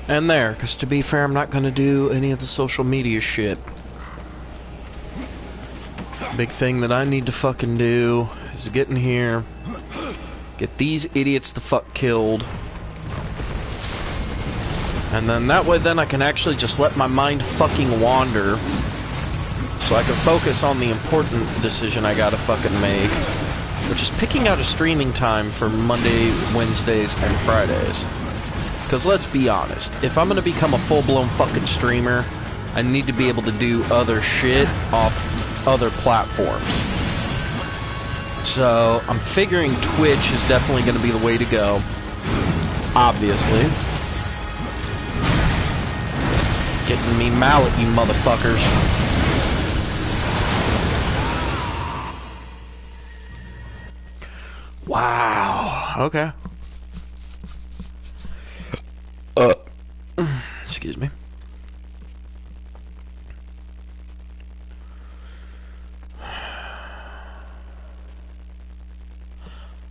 And there, because to be fair, I'm not going to do any of the social media shit. Big thing that I need to fucking do is get in here, get these idiots the fuck killed, and then that way then I can actually just let my mind fucking wander, so I can focus on the important decision I gotta fucking make, which is picking out a streaming time for Monday, Wednesdays, and Fridays. Because let's be honest, if I'm gonna become a full-blown fucking streamer, I need to be able to do other shit off other platforms. So, I'm figuring Twitch is definitely gonna be the way to go. Obviously. Getting me mallet, you motherfuckers. Wow. Okay. Excuse me.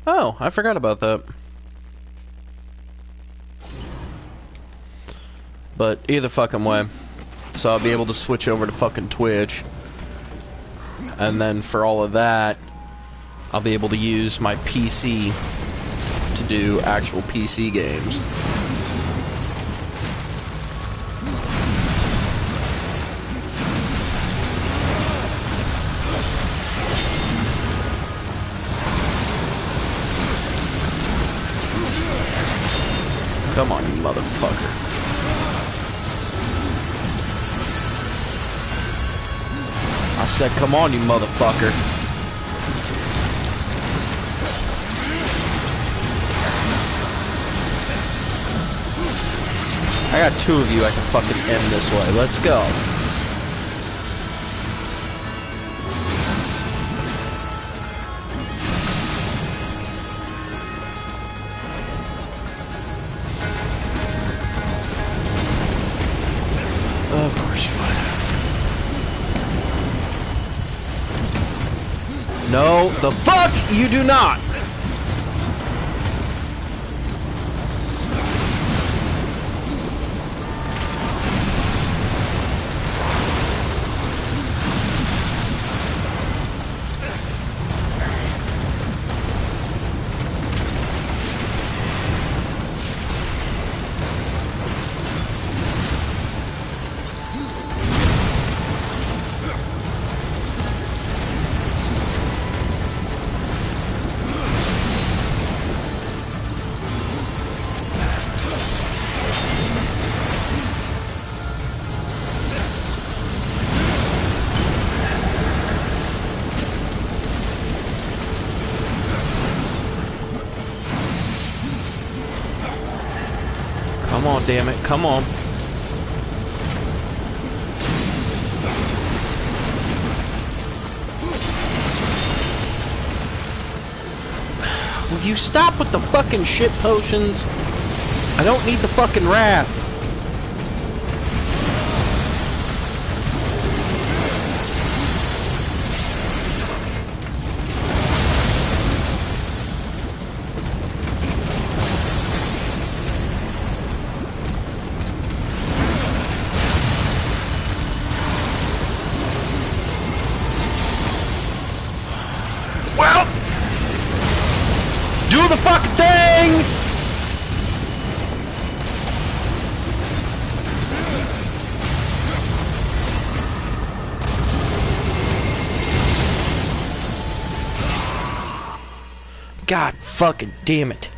Oh, I forgot about that. But either fucking way. So I'll be able to switch over to fucking Twitch. And then for all of that, I'll be able to use my PC to do actual PC games. Come on, you motherfucker. I said, come on, you motherfucker. I got two of you I can fucking end this way. Let's go. Of course you would. No, the fuck you do not! Come on, damn it. Come on. Will you stop with the fucking shit potions? I don't need the fucking wrath. Do the fucking thing! God fucking damn it.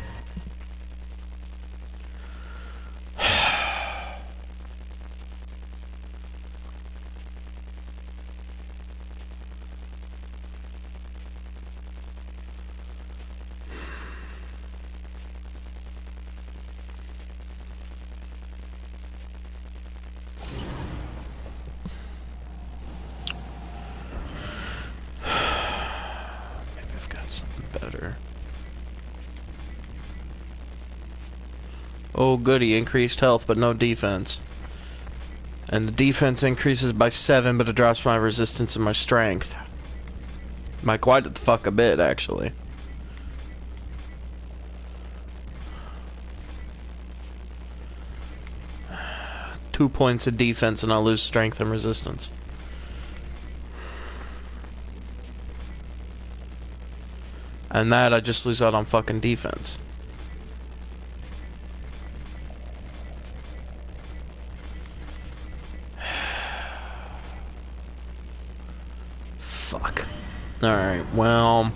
Better. Oh goody, increased health but no defense. And the defense increases by 7 but it drops my resistance and my strength. By quite the fuck a bit actually. 2 points of defense and I lose strength and resistance. And that I just lose out on fucking defense. Fuck. Alright, well...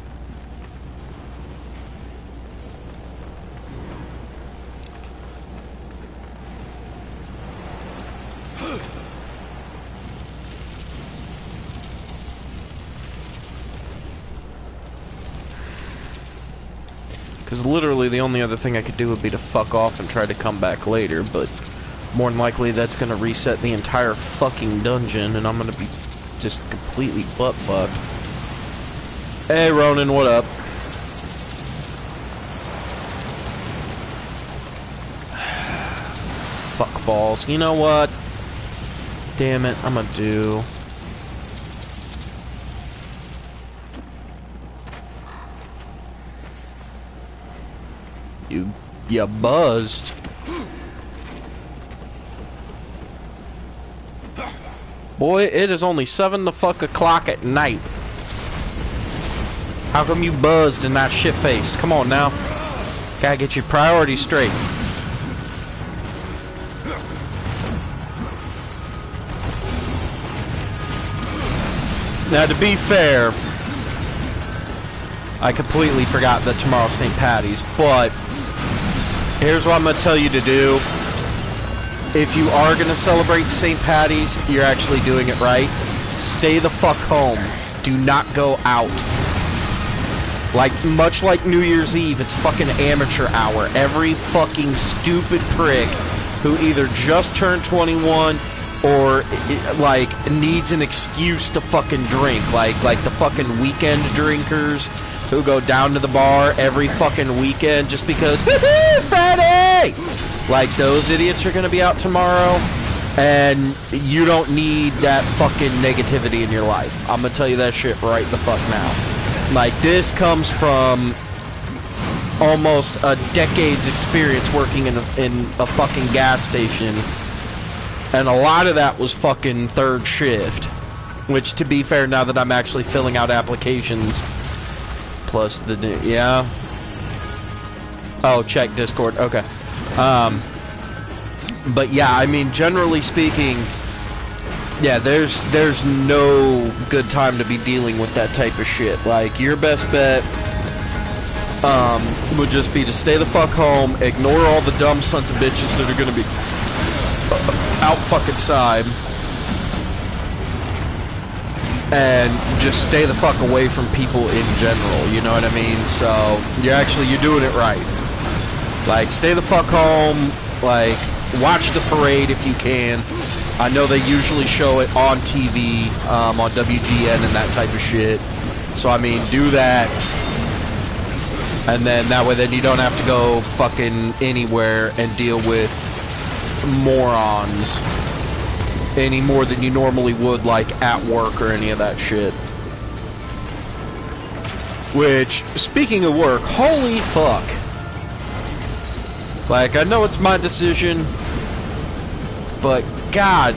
Because literally the only other thing I could do would be to fuck off and try to come back later, but more than likely that's gonna reset the entire fucking dungeon and I'm gonna be just completely butt-fucked. Hey Ronan, what up? Fuck balls. You know what? Damn it, I'm gonna do... You buzzed. Boy, it is only 7 the fuck o'clock at night. How come you buzzed and not shit-faced? Come on now. Gotta get your priorities straight. Now, to be fair, I completely forgot that tomorrow's St. Patty's, but here's what I'm going to tell you to do. If you are going to celebrate St. Patty's, you're actually doing it right. Stay the fuck home. Do not go out. Much like New Year's Eve, it's fucking amateur hour. Every fucking stupid prick who either just turned 21 or, needs an excuse to fucking drink. Like the fucking weekend drinkers who go down to the bar every fucking weekend just because, woohoo, Friday! Like, those idiots are gonna be out tomorrow, and you don't need that fucking negativity in your life. I'm gonna tell you that shit right the fuck now. Like, this comes from almost a decade's experience working in a fucking gas station, and a lot of that was fucking third shift. Which, to be fair, now that I'm actually filling out applications, plus the... yeah? Oh, check Discord, okay. But yeah, I mean, generally speaking, yeah, there's no good time to be dealing with that type of shit. Like, your best bet would just be to stay the fuck home, ignore all the dumb sons of bitches that are gonna be out fucking side, and just stay the fuck away from people in general, you know what I mean? So, you're doing it right. Like, stay the fuck home, like, watch the parade if you can. I know they usually show it on TV, on WGN and that type of shit. So, I mean, do that. And then that way then you don't have to go fucking anywhere and deal with morons any more than you normally would, like, at work or any of that shit. Which, speaking of work, holy fuck. Like, I know it's my decision, but god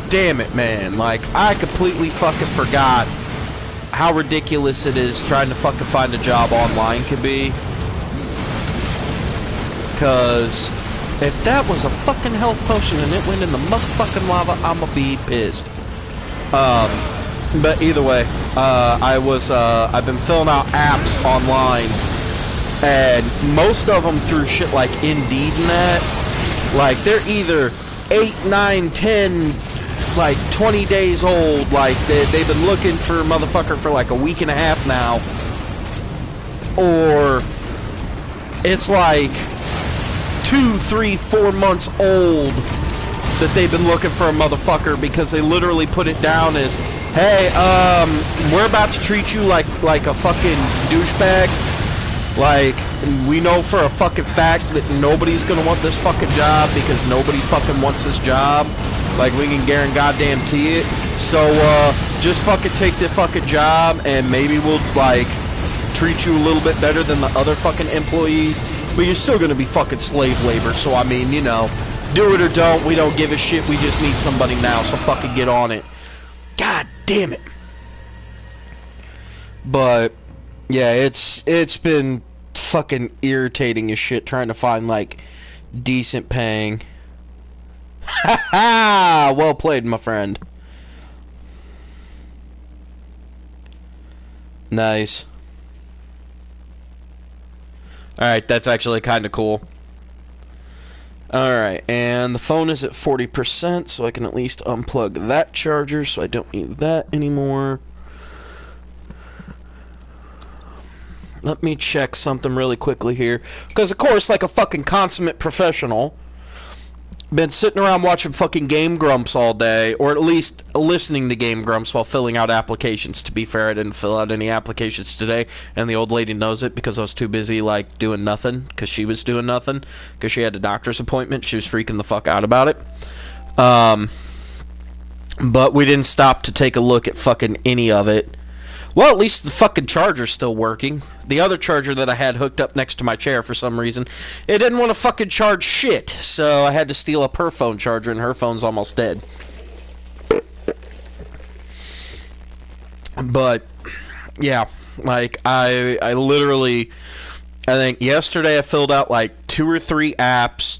damn it, man. Like, I completely fucking forgot how ridiculous it is trying to fucking find a job online could be. Because if that was a fucking health potion and it went in the motherfucking lava, I'ma be pissed. But either way, I've been filling out apps online, and most of them through shit like Indeed and that, like, they're either 8, 9, 10, like 20 days old. Like, they've been looking for a motherfucker for like a week and a half now, or it's like 2, 3, 4 months old that they've been looking for a motherfucker, because they literally put it down as, hey, we're about to treat you like a fucking douchebag. Like, we know for a fucking fact that nobody's gonna want this fucking job because nobody fucking wants this job. Like, we can guarantee it. So, just fucking take the fucking job and maybe we'll, like, treat you a little bit better than the other fucking employees. But you're still gonna be fucking slave labor, so I mean, you know, Do it or don't. We don't give a shit. We just need somebody now. So fucking get on it. God damn it. But yeah, it's been fucking irritating as shit trying to find like decent paying. Ha ha! Well played, my friend. Nice. Alright, that's actually kind of cool. Alright, and the phone is at 40%, so I can at least unplug that charger, so I don't need that anymore. Let me check something really quickly here. Because, of course, like a fucking consummate professional, been sitting around watching fucking Game Grumps all day, or at least listening to Game Grumps while filling out applications. To be fair, I didn't fill out any applications today, and the old lady knows it because I was too busy, like, doing nothing, because she was doing nothing, because she had a doctor's appointment. She was freaking the fuck out about it. But we didn't stop to take a look at fucking any of it. Well, at least the fucking charger's still working. The other charger that I had hooked up next to my chair for some reason, it didn't want to fucking charge shit. So I had to steal up her phone charger, and her phone's almost dead. But, yeah, like, I literally, I think yesterday I filled out like 2 or 3 apps.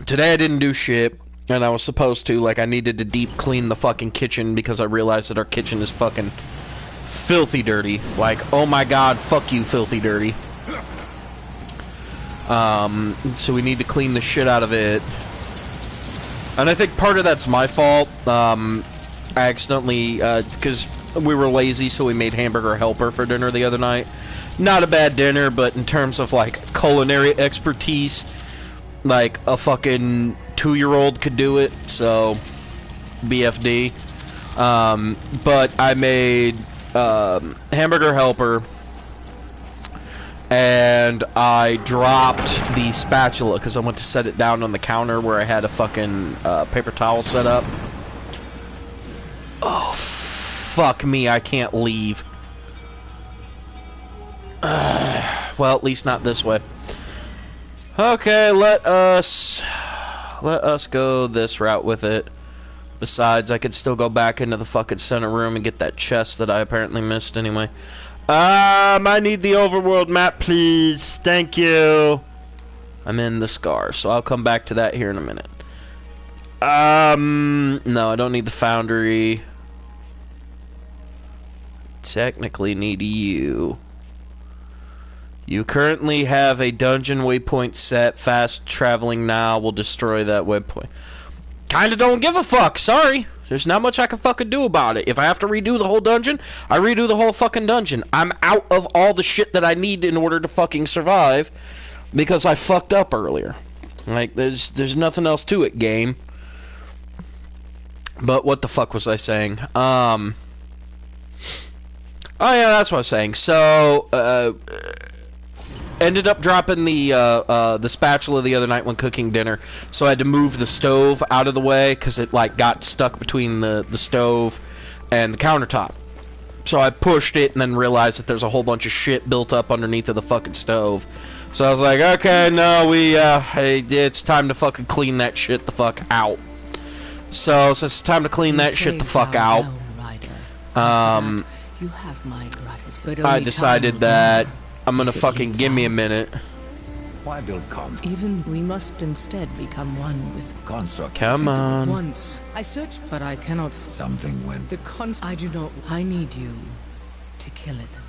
Today I didn't do shit. And I was supposed to, like, I needed to deep clean the fucking kitchen because I realized that our kitchen is fucking filthy dirty. Like, oh my god, fuck you, filthy dirty. So we need to clean the shit out of it. And I think part of that's my fault. I accidentally, because we were lazy, so we made hamburger helper for dinner the other night. Not a bad dinner, but in terms of, like, culinary expertise, like, a fucking 2-year-old could do it, so BFD. But I made hamburger helper, and I dropped the spatula because I went to set it down on the counter where I had a fucking paper towel set up. Oh, fuck me, I can't leave. Well, at least not this way. Okay, let us go this route with it. Besides, I could still go back into the fucking center room and get that chest that I apparently missed anyway. I need the overworld map, please. Thank you. I'm in the Scar, so I'll come back to that here in a minute. No, I don't need the foundry. Technically need you. You currently have a dungeon waypoint set. Fast traveling now will destroy that waypoint. Kinda don't give a fuck, sorry. There's not much I can fucking do about it. If I have to redo the whole dungeon, I redo the whole fucking dungeon. I'm out of all the shit that I need in order to fucking survive because I fucked up earlier. Like, there's nothing else to it, game. But what the fuck was I saying? Oh yeah, that's what I was saying. So, ended up dropping the spatula the other night when cooking dinner, so I had to move the stove out of the way because it like got stuck between the stove and the countertop. So I pushed it and then realized that there's a whole bunch of shit built up underneath of the fucking stove. So I was like, okay, no, hey, it's time to fucking clean that shit the fuck out. So since it's time to clean that shit the fuck out, I decided that I'm gonna fucking give me a minute. Why build cons? Even we must instead become one with constructs. Come on. Once I searched, but I cannot. Something went. The I do not. I need you to kill it.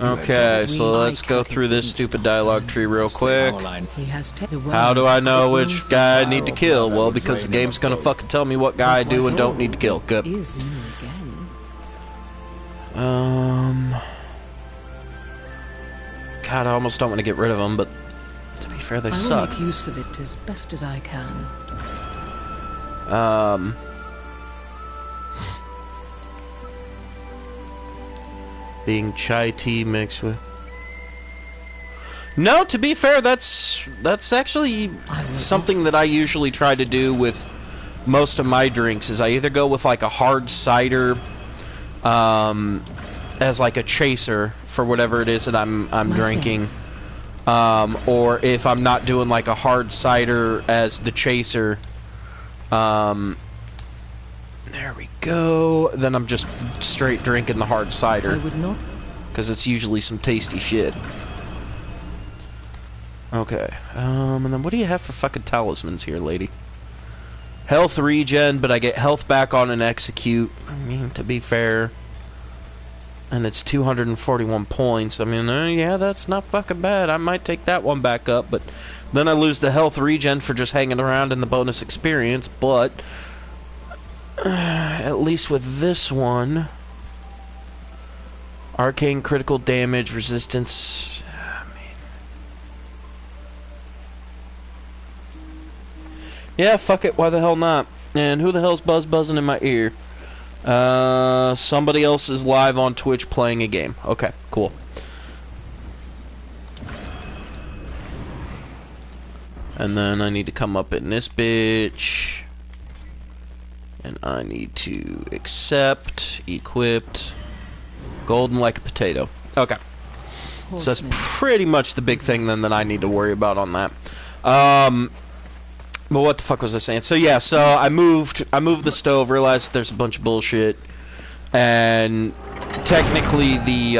Okay, so let's go through this stupid dialogue tree real quick. How do I know which guy I need to kill? Well, because the game's gonna fucking tell me what guy I do and don't need to kill. Good. God, I almost don't want to get rid of them, but to be fair, they suck. I will make use of it as best as I can. Being chai tea mixed with... No, to be fair, that's actually something that I usually try to do with most of my drinks, is I either go with like a hard cider as like a chaser for whatever it is that I'm drinking, Or if I'm not doing like a hard cider as the chaser, there we go, then I'm just straight drinking the hard cider. I would not. Because it's usually some tasty shit. Okay, and then what do you have for fucking talismans here, lady? Health regen, but I get health back on an execute. I mean, to be fair. And it's 241 points. I mean, yeah, that's not fucking bad. I might take that one back up, but then I lose the health regen for just hanging around in the bonus experience, but at least with this one, arcane critical damage, resistance. Yeah, fuck it, why the hell not? And who the hell's buzzing in my ear? Somebody else is live on Twitch playing a game. Okay, cool. And then I need to come up in this bitch. And I need to accept, equipped, golden like a potato. Okay. So that's pretty much the big thing then that I need to worry about on that. But what the fuck was I saying? So yeah, so I moved the stove, realized there's a bunch of bullshit, and technically the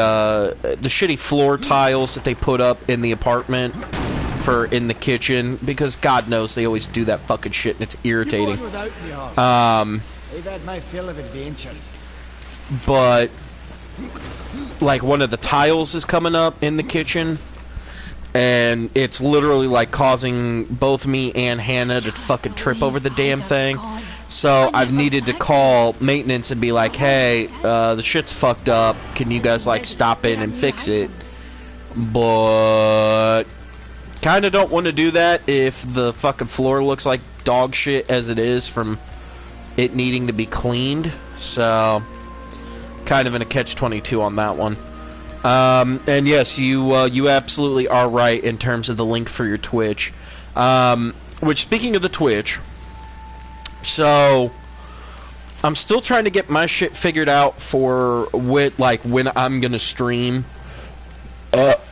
shitty floor tiles that they put up in the apartment for in the kitchen, because God knows they always do that fucking shit and it's irritating. I've had my fill of adventure. But like one of the tiles is coming up in the kitchen. And it's literally like causing both me and Hannah to fucking trip over the damn thing. So I've needed to call maintenance and be like, hey, the shit's fucked up. Can you guys like stop in and fix it? But kind of don't want to do that if the fucking floor looks like dog shit as it is from it needing to be cleaned. So kind of in a catch-22 on that one. And yes, you absolutely are right in terms of the link for your Twitch. Which, speaking of the Twitch, so I'm still trying to get my shit figured out for when I'm gonna stream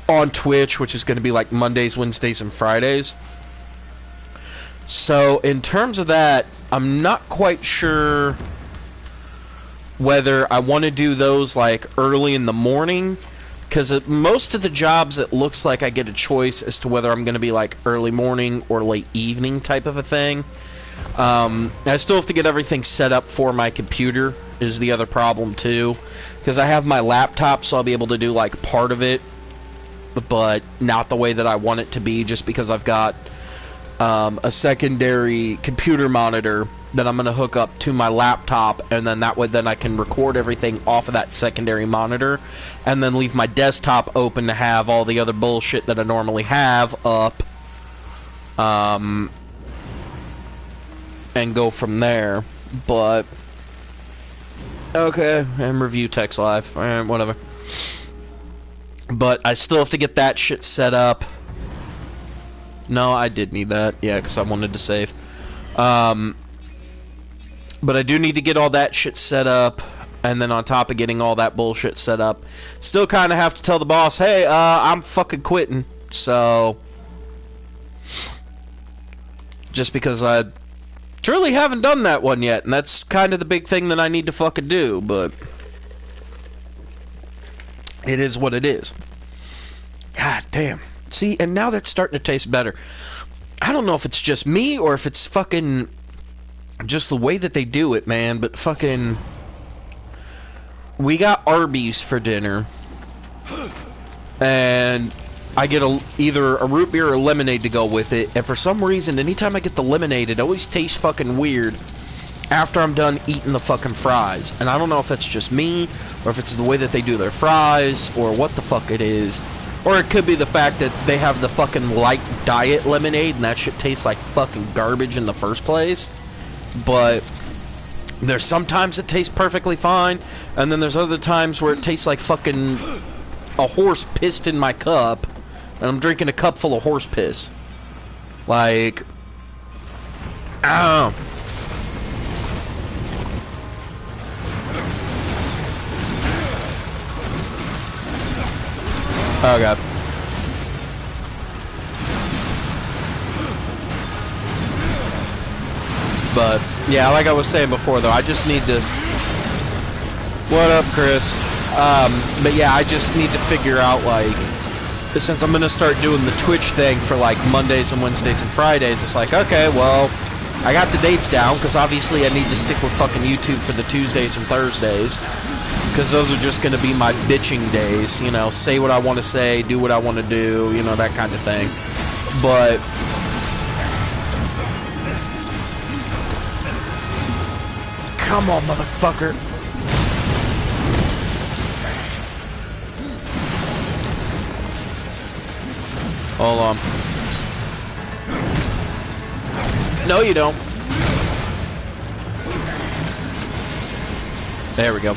on Twitch, which is gonna be like Mondays, Wednesdays, and Fridays. So in terms of that, I'm not quite sure whether I want to do those like early in the morning. Because most of the jobs, it looks like I get a choice as to whether I'm going to be like early morning or late evening type of a thing. I still have to get everything set up for my computer is the other problem too. Because I have my laptop, so I'll be able to do like part of it, but not the way that I want it to be, just because I've got a secondary computer monitor that I'm going to hook up to my laptop, and then that way then I can record everything off of that secondary monitor, and then leave my desktop open to have all the other bullshit that I normally have up, and go from there. But okay, and review text live, alright, whatever. But I still have to get that shit set up. No, I did need that, yeah, because I wanted to save. But I do need to get all that shit set up, and then on top of getting all that bullshit set up, still kind of have to tell the boss, hey, I'm fucking quitting, so just because I truly haven't done that one yet, and that's kind of the big thing that I need to fucking do, but it is what it is. God damn. See, and now that's starting to taste better. I don't know if it's just me, or if it's fucking just the way that they do it, man, but fucking we got Arby's for dinner, and I get either a root beer or lemonade to go with it, and for some reason, anytime I get the lemonade, it always tastes fucking weird after I'm done eating the fucking fries, and I don't know if that's just me, or if it's the way that they do their fries, or what the fuck it is. Or it could be the fact that they have the fucking light diet lemonade, and that shit tastes like fucking garbage in the first place. But there's sometimes it tastes perfectly fine, and then there's other times where it tastes like fucking a horse pissed in my cup, and I'm drinking a cup full of horse piss. Like, I don't know. Oh god. But yeah, like I was saying before, though, I just need to. What up, Chris? But yeah, I just need to figure out, like, since I'm gonna start doing the Twitch thing for like Mondays and Wednesdays and Fridays, it's like, okay, well, I got the dates down because obviously I need to stick with fucking YouTube for the Tuesdays and Thursdays, because those are just gonna be my bitching days. You know, say what I want to say, do what I want to do, you know, that kind of thing. But come on, motherfucker. Hold on. No, you don't. There we go.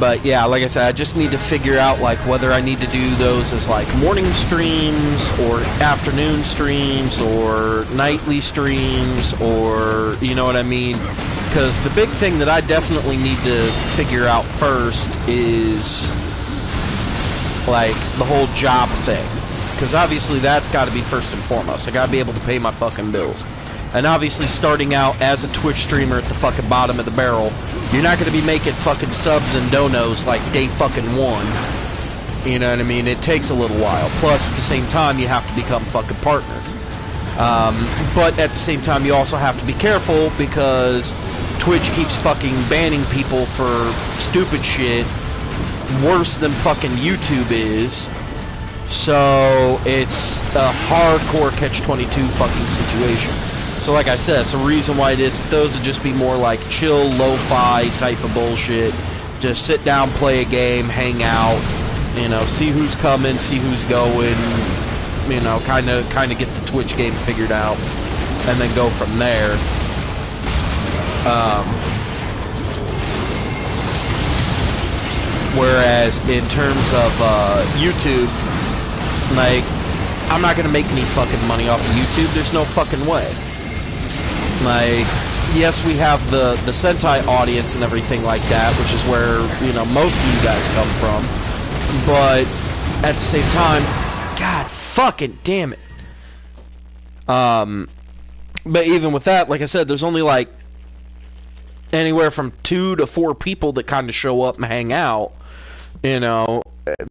But yeah, like I said, I just need to figure out like whether I need to do those as like morning streams or afternoon streams or nightly streams, or you know what I mean? Because the big thing that I definitely need to figure out first is like the whole job thing. Because obviously that's got to be first and foremost. I got to be able to pay my fucking bills. And obviously starting out as a Twitch streamer at the fucking bottom of the barrel, you're not going to be making fucking subs and donos like day fucking one. You know what I mean? It takes a little while. Plus, at the same time, you have to become fucking partner. But at the same time, you also have to be careful because Twitch keeps fucking banning people for stupid shit worse than fucking YouTube is. So it's a hardcore catch-22 fucking situation. So like I said, it's the reason why those would just be more like chill, lo-fi type of bullshit. Just sit down, play a game, hang out, you know, see who's coming, see who's going, you know, kind of get the Twitch game figured out, and then go from there. Whereas in terms of YouTube, like, I'm not gonna make any fucking money off of YouTube. There's no fucking way. Like, yes, we have the Sentai audience and everything like that, which is where, you know, most of you guys come from. But at the same time, God fucking damn it. But even with that, like I said, there's only like anywhere from 2 to 4 people that kind of show up and hang out. You know,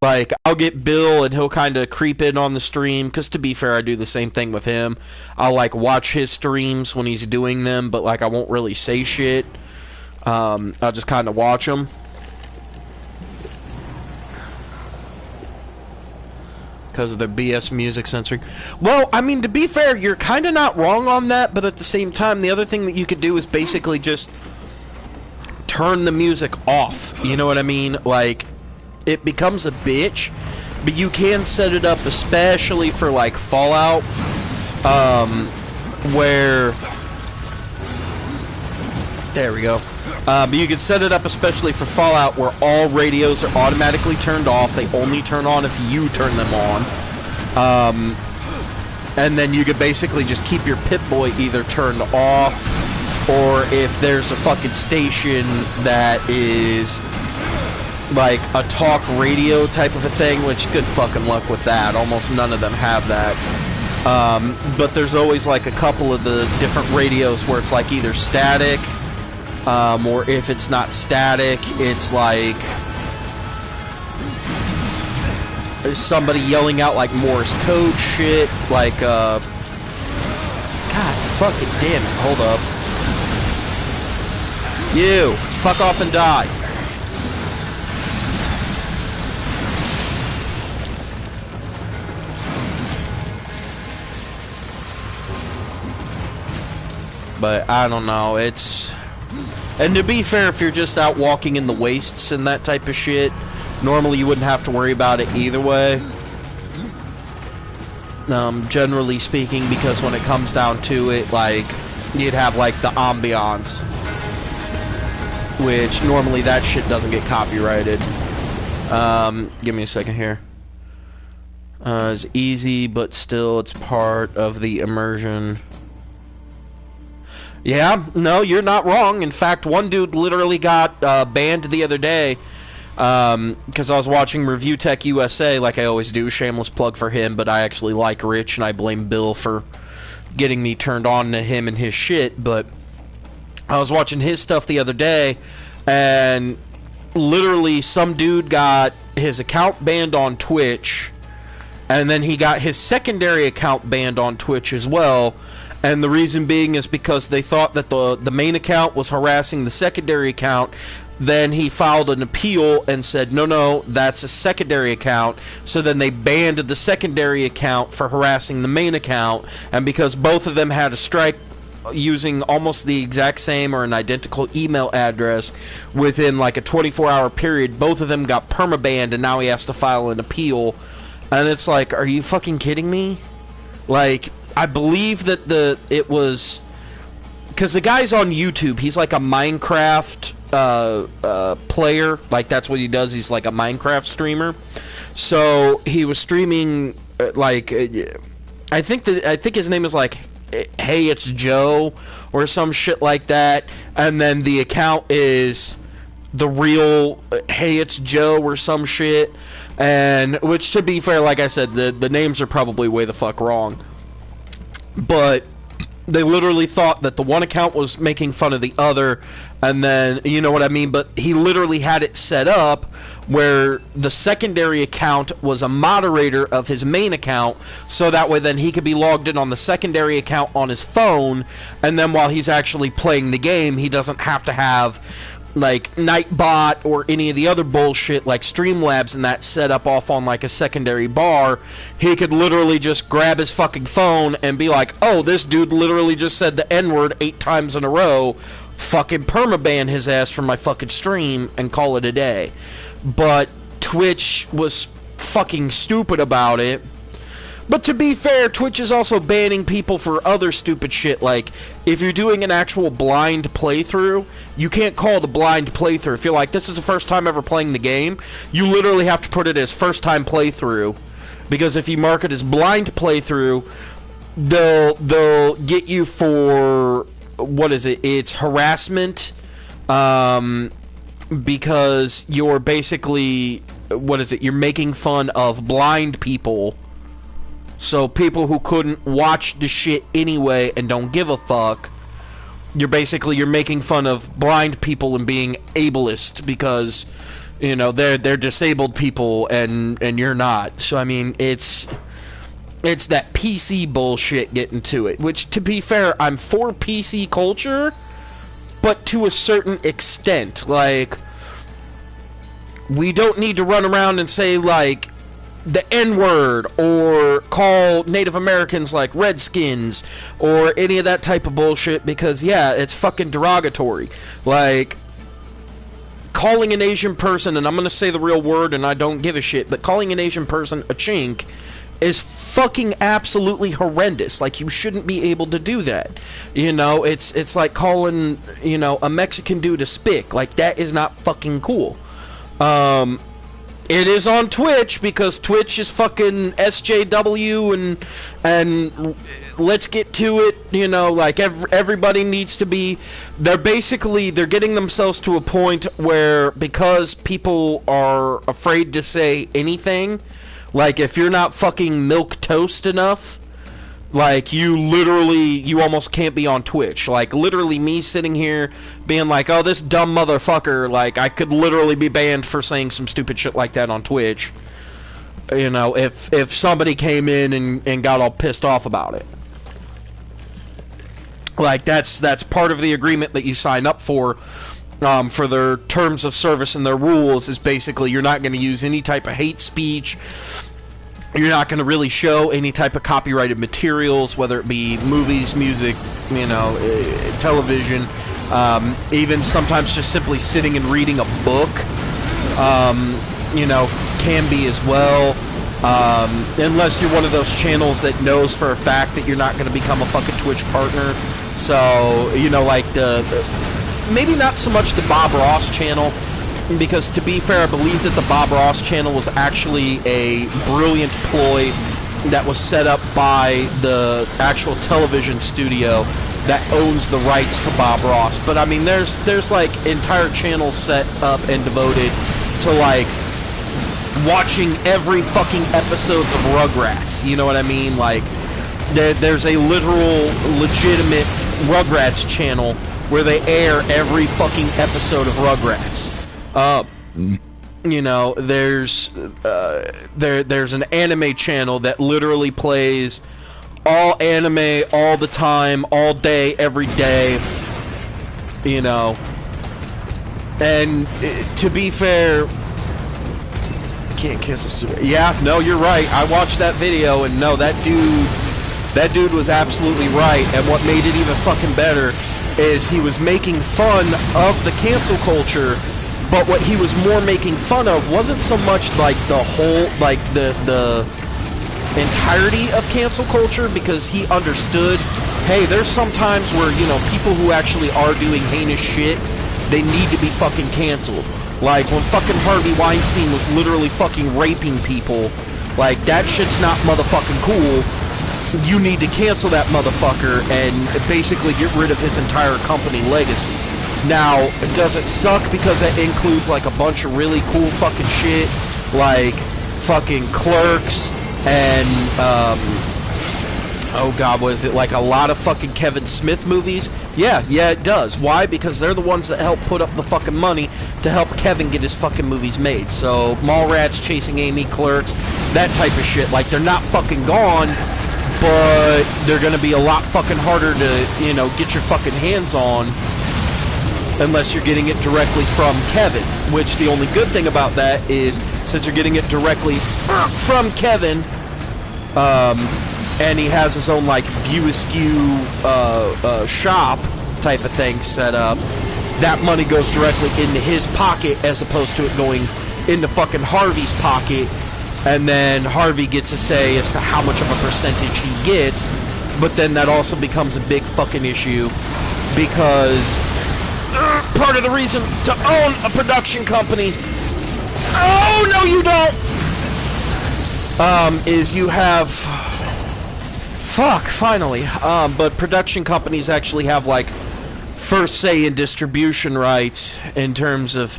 like, I'll get Bill and he'll kind of creep in on the stream, because to be fair, I do the same thing with him. I'll, like, watch his streams when he's doing them, but, like, I won't really say shit. I'll just kind of watch them. Because of the BS music censoring. Well, I mean, to be fair, you're kind of not wrong on that, but at the same time, the other thing that you could do is basically just turn the music off. You know what I mean? Like, it becomes a bitch, but you can set it up especially for like Fallout, where there we go. But you can set it up especially for Fallout where all radios are automatically turned off. They only turn on if you turn them on. And then you could basically just keep your Pip-Boy either turned off, or if there's a fucking station that is like a talk radio type of a thing, which good fucking luck with that. Almost none of them have that. But there's always like a couple of the different radios where it's like either static, or if it's not static, it's like somebody yelling out like Morse code shit, like God fucking damn it, hold up. You, fuck off and die. But I don't know, it's... And to be fair, if you're just out walking in the wastes and that type of shit, normally you wouldn't have to worry about it either way. Generally speaking, because when it comes down to it, like, you'd have, like, the ambiance. Which, normally that shit doesn't get copyrighted. Give me a second here. It's easy, but still it's part of the immersion. Yeah, no, you're not wrong. In fact, one dude literally got banned the other day because I was watching Review Tech USA, like I always do. Shameless plug for him, but I actually like Rich, and I blame Bill for getting me turned on to him and his shit, but I was watching his stuff the other day, and literally some dude got his account banned on Twitch, and then he got his secondary account banned on Twitch as well, and the reason being is because they thought that the main account was harassing the secondary account. Then he filed an appeal and said, no, that's a secondary account. So then they banned the secondary account for harassing the main account, and because both of them had a strike using almost the exact same or an identical email address within like a 24-hour period, both of them got permabanned, and now he has to file an appeal. And it's like, are you fucking kidding me? Like, I believe that it was because the guy's on YouTube. He's like a Minecraft player. Like, that's what he does. He's like a Minecraft streamer. So he was streaming I think his name is like Hey It's Joe or some shit like that, and then the account is the real Hey It's Joe or some shit, and which, to be fair, like I said, the names are probably way the fuck wrong, but they literally thought that the one account was making fun of the other, and then, you know what I mean, but he literally had it set up where the secondary account was a moderator of his main account, so that way then he could be logged in on the secondary account on his phone, and then while he's actually playing the game, he doesn't have to have like Nightbot or any of the other bullshit like Streamlabs and that set up off on like a secondary bar. He could literally just grab his fucking phone and be like, oh, this dude literally just said the N-word 8 times in a row, fucking permaban his ass from my fucking stream and call it a day. But Twitch was fucking stupid about it. But to be fair, Twitch is also banning people for other stupid shit. Like, if you're doing an actual blind playthrough, you can't call it a blind playthrough. If you're like, this is the first time ever playing the game, you literally have to put it as first time playthrough. Because if you mark it as blind playthrough, they'll get you for, what is it? It's harassment. Because you're basically, what is it? You're making fun of blind people. So people who couldn't watch the shit anyway and don't give a fuck, you're making fun of blind people and being ableist because, you know, they're disabled people and you're not. So I mean, it's that PC bullshit getting to it, which, to be fair, I'm for PC culture, but to a certain extent. Like, we don't need to run around and say like the N-word or call Native Americans like Redskins or any of that type of bullshit, because yeah, it's fucking derogatory. Like, calling an Asian person, and I'm gonna say the real word and I don't give a shit, but calling an Asian person a chink is fucking absolutely horrendous. Like, you shouldn't be able to do that. You know, it's like calling, you know, a Mexican dude a spick. Like, that is not fucking cool. It is on Twitch because Twitch is fucking SJW and let's get to it, you know, like everybody needs to be, they're getting themselves to a point where, because people are afraid to say anything, like if you're not fucking milquetoast enough, like you almost can't be on Twitch. Like, literally me sitting here being like, oh, this dumb motherfucker, like, I could literally be banned for saying some stupid shit like that on Twitch. You know, if somebody came in and got all pissed off about it. Like, that's part of the agreement that you sign up for their terms of service and their rules, is basically you're not going to use any type of hate speech. You're not going to really show any type of copyrighted materials, whether it be movies, music, you know, television, even sometimes just simply sitting and reading a book, you know, can be as well, unless you're one of those channels that knows for a fact that you're not going to become a fucking Twitch partner. So, you know, like maybe not so much the Bob Ross channel, because to be fair, I believe that the Bob Ross channel was actually a brilliant ploy that was set up by the actual television studio that owns the rights to Bob Ross. But I mean, there's like entire channels set up and devoted to like watching every fucking episodes of Rugrats. You know what I mean? Like, There's a literal, legitimate Rugrats channel where they air every fucking episode of Rugrats. You know, there's an anime channel that literally plays all anime all the time, all day, every day. You know, and to be fair, can't kiss a cigarette. Yeah, no, you're right. I watched that video, and no, that dude was absolutely right. And what made it even fucking better is he was making fun of the cancel culture, but what he was more making fun of wasn't so much like the whole, like the entirety of cancel culture, because he understood, hey, there's some times where, you know, people who actually are doing heinous shit, they need to be fucking canceled. Like, when fucking Harvey Weinstein was literally fucking raping people, like, that shit's not motherfucking cool. You need to cancel that motherfucker and basically get rid of his entire company legacy. Now, does it suck because it includes, like, a bunch of really cool fucking shit, like fucking Clerks and, oh god, was it like a lot of fucking Kevin Smith movies? Yeah, it does. Why? Because they're the ones that help put up the fucking money to help Kevin get his fucking movies made. So, Mallrats, Chasing Amy, Clerks, that type of shit. Like, they're not fucking gone, but they're gonna be a lot fucking harder to, you know, get your fucking hands on unless you're getting it directly from Kevin. Which, the only good thing about that is, since you're getting it directly from Kevin, and he has his own, like, View Askew shop type of thing set up, that money goes directly into his pocket as opposed to it going into fucking Harvey's pocket, and then Harvey gets a say as to how much of a percentage he gets. But then that also becomes a big fucking issue, because part of the reason to own a production company, oh no you don't, is you have, fuck, finally. But production companies actually have, like, first say in distribution rights in terms of,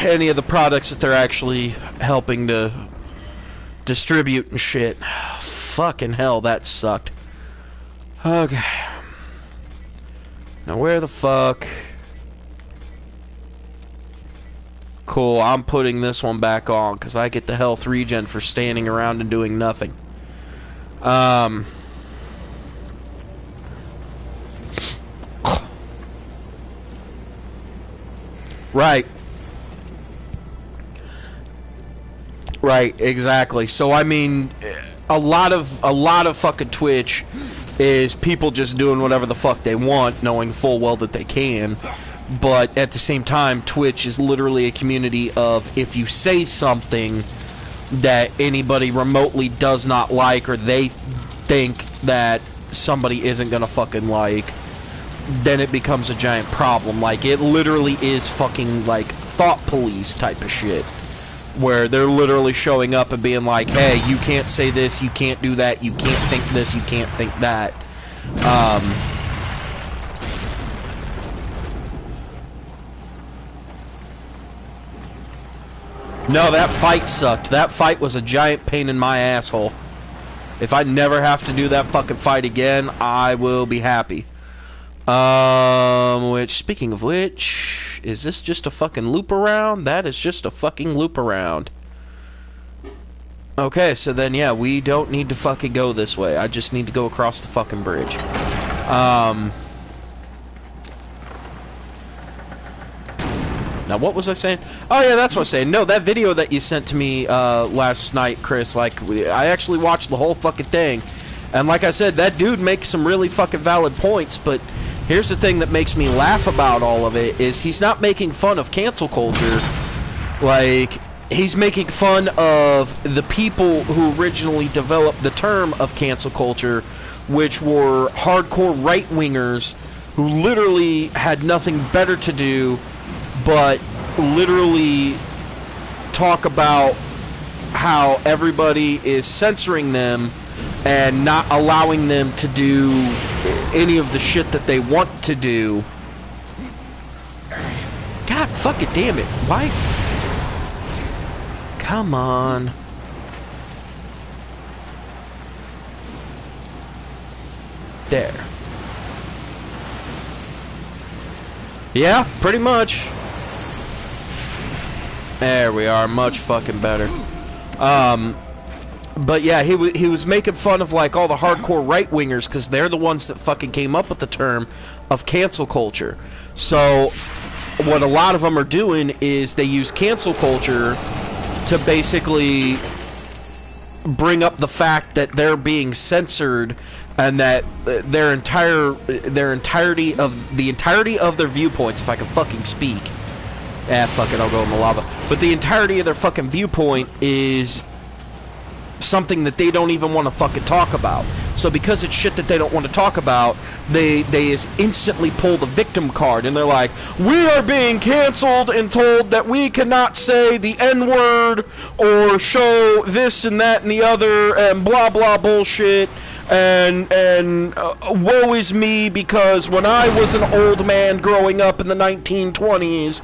any of the products that they're actually helping to distribute and shit. Fucking hell, that sucked. Okay. Now where the fuck? Cool, I'm putting this one back on, because I get the health regen for standing around and doing nothing. Right. Right, exactly. So I mean, a lot of fucking Twitch is people just doing whatever the fuck they want, knowing full well that they can. But at the same time, Twitch is literally a community of, if you say something that anybody remotely does not like, or they think that somebody isn't gonna fucking like, then it becomes a giant problem. Like, it literally is fucking, like, thought police type of shit, where they're literally showing up and being like, hey, you can't say this, you can't do that, you can't think this, you can't think that. No, that fight sucked. That fight was a giant pain in my asshole. If I never have to do that fucking fight again, I will be happy. Which, speaking of which, is this just a fucking loop around? That is just a fucking loop around. Okay, so then, yeah, we don't need to fucking go this way. I just need to go across the fucking bridge. Now, what was I saying? Oh, yeah, that's what I was saying. No, that video that you sent to me last night, Chris, like, I actually watched the whole fucking thing. And like I said, that dude makes some really fucking valid points, but here's the thing that makes me laugh about all of it, is he's not making fun of cancel culture. Like, he's making fun of the people who originally developed the term of cancel culture, which were hardcore right-wingers who literally had nothing better to do but literally talk about how everybody is censoring them and not allowing them to do any of the shit that they want to do. God fucking damn it. Why? Come on. there. Yeah, pretty much. There we are, much fucking better. But yeah, he was making fun of like all the hardcore right-wingers because they're the ones that fucking came up with the term of cancel culture. So what a lot of them are doing is they use cancel culture to basically bring up the fact that they're being censored and that the entirety of their viewpoints, if I can fucking speak. Fuck it, I'll go in the lava. But the entirety of their fucking viewpoint is something that they don't even want to fucking talk about. So because it's shit that they don't want to talk about, they just instantly pull the victim card and they're like, we are being canceled and told that we cannot say the N-word or show this and that and the other and blah blah bullshit. And woe is me because when I was an old man growing up in the 1920s,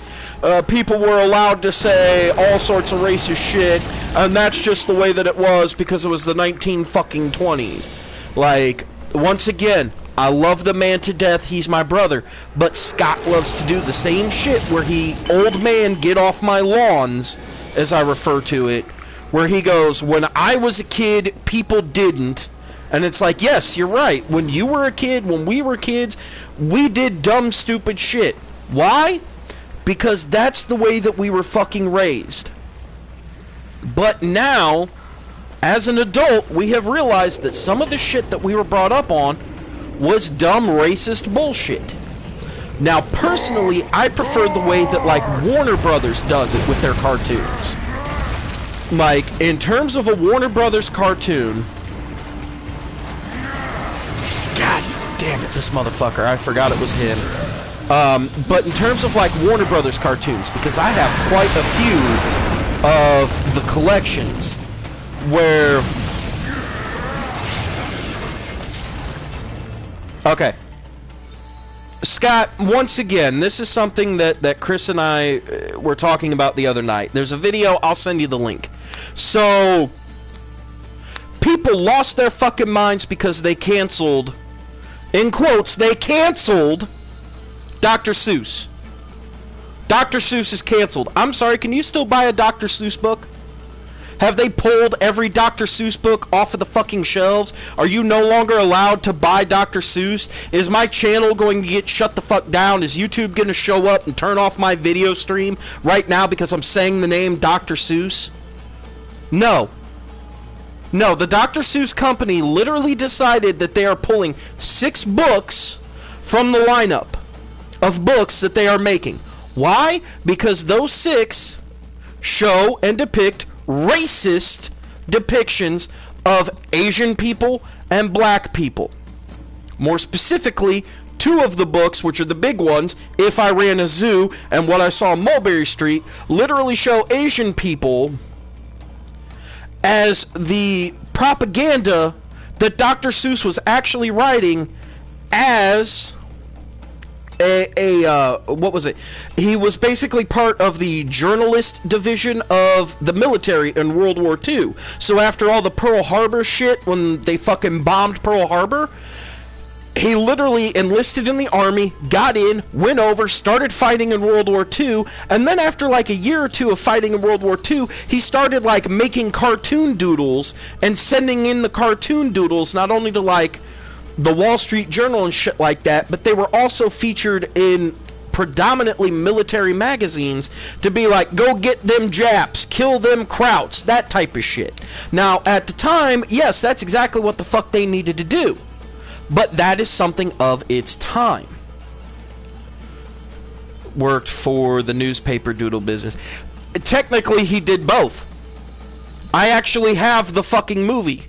people were allowed to say all sorts of racist shit, and that's just the way that it was because it was the 1920s. Like, once again, I love the man to death, he's my brother, but Scott loves to do the same shit where he, old man, get off my lawns, as I refer to it, where he goes, when I was a kid, people didn't. And it's like, yes, you're right. When you were a kid, when we were kids, we did dumb, stupid shit. Why? Because that's the way that we were fucking raised. But now, as an adult, we have realized that some of the shit that we were brought up on was dumb, racist bullshit. Now, personally, I prefer the way that, like, Warner Brothers does it with their cartoons. Like, in terms of a Warner Brothers cartoon... God damn it, this motherfucker. I forgot it was him. But in terms of like Warner Brothers cartoons, because I have quite a few of the collections where... Okay. Scott, once again, this is something that Chris and I were talking about the other night. There's a video, I'll send you the link. So, people lost their fucking minds because they canceled... In quotes, they canceled Dr. Seuss. Dr. Seuss is canceled. I'm sorry, can you still buy a Dr. Seuss book? Have they pulled every Dr. Seuss book off of the fucking shelves? Are you no longer allowed to buy Dr. Seuss? Is my channel going to get shut the fuck down? Is YouTube going to show up and turn off my video stream right now because I'm saying the name Dr. Seuss? No. No, the Dr. Seuss company literally decided that they are pulling 6 books from the lineup of books that they are making. Why? Because those 6 show and depict racist depictions of Asian people and black people. More specifically, 2 of the books, which are the big ones, If I Ran a Zoo and What I Saw on Mulberry Street, literally show Asian people as the propaganda that Dr. Seuss was actually writing as what was it? He was basically part of the journalist division of the military in World War II. So after all the Pearl Harbor shit, when they fucking bombed Pearl Harbor, he literally enlisted in the army, got in, went over, started fighting in World War II, and then after like a year or 2 of fighting in World War II, he started like making cartoon doodles and sending in the cartoon doodles not only to like the Wall Street Journal and shit like that, but they were also featured in predominantly military magazines to be like, go get them Japs, kill them Krauts, that type of shit. Now, at the time, yes, that's exactly what the fuck they needed to do. But that is something of its time. Worked for the newspaper doodle business. Technically, he did both. I actually have the fucking movie.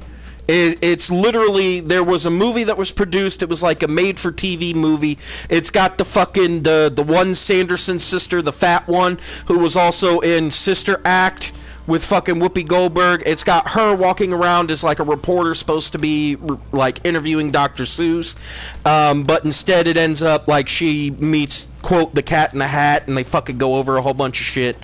It's literally, there was a movie that was produced, it was like a made-for-TV movie. It's got the fucking, the one Sanderson sister, the fat one, who was also in Sister Act with fucking Whoopi Goldberg. It's got her walking around as like a reporter supposed to be like interviewing Dr. Seuss, but instead it ends up like she meets, quote, the Cat in the Hat, and they fucking go over a whole bunch of shit.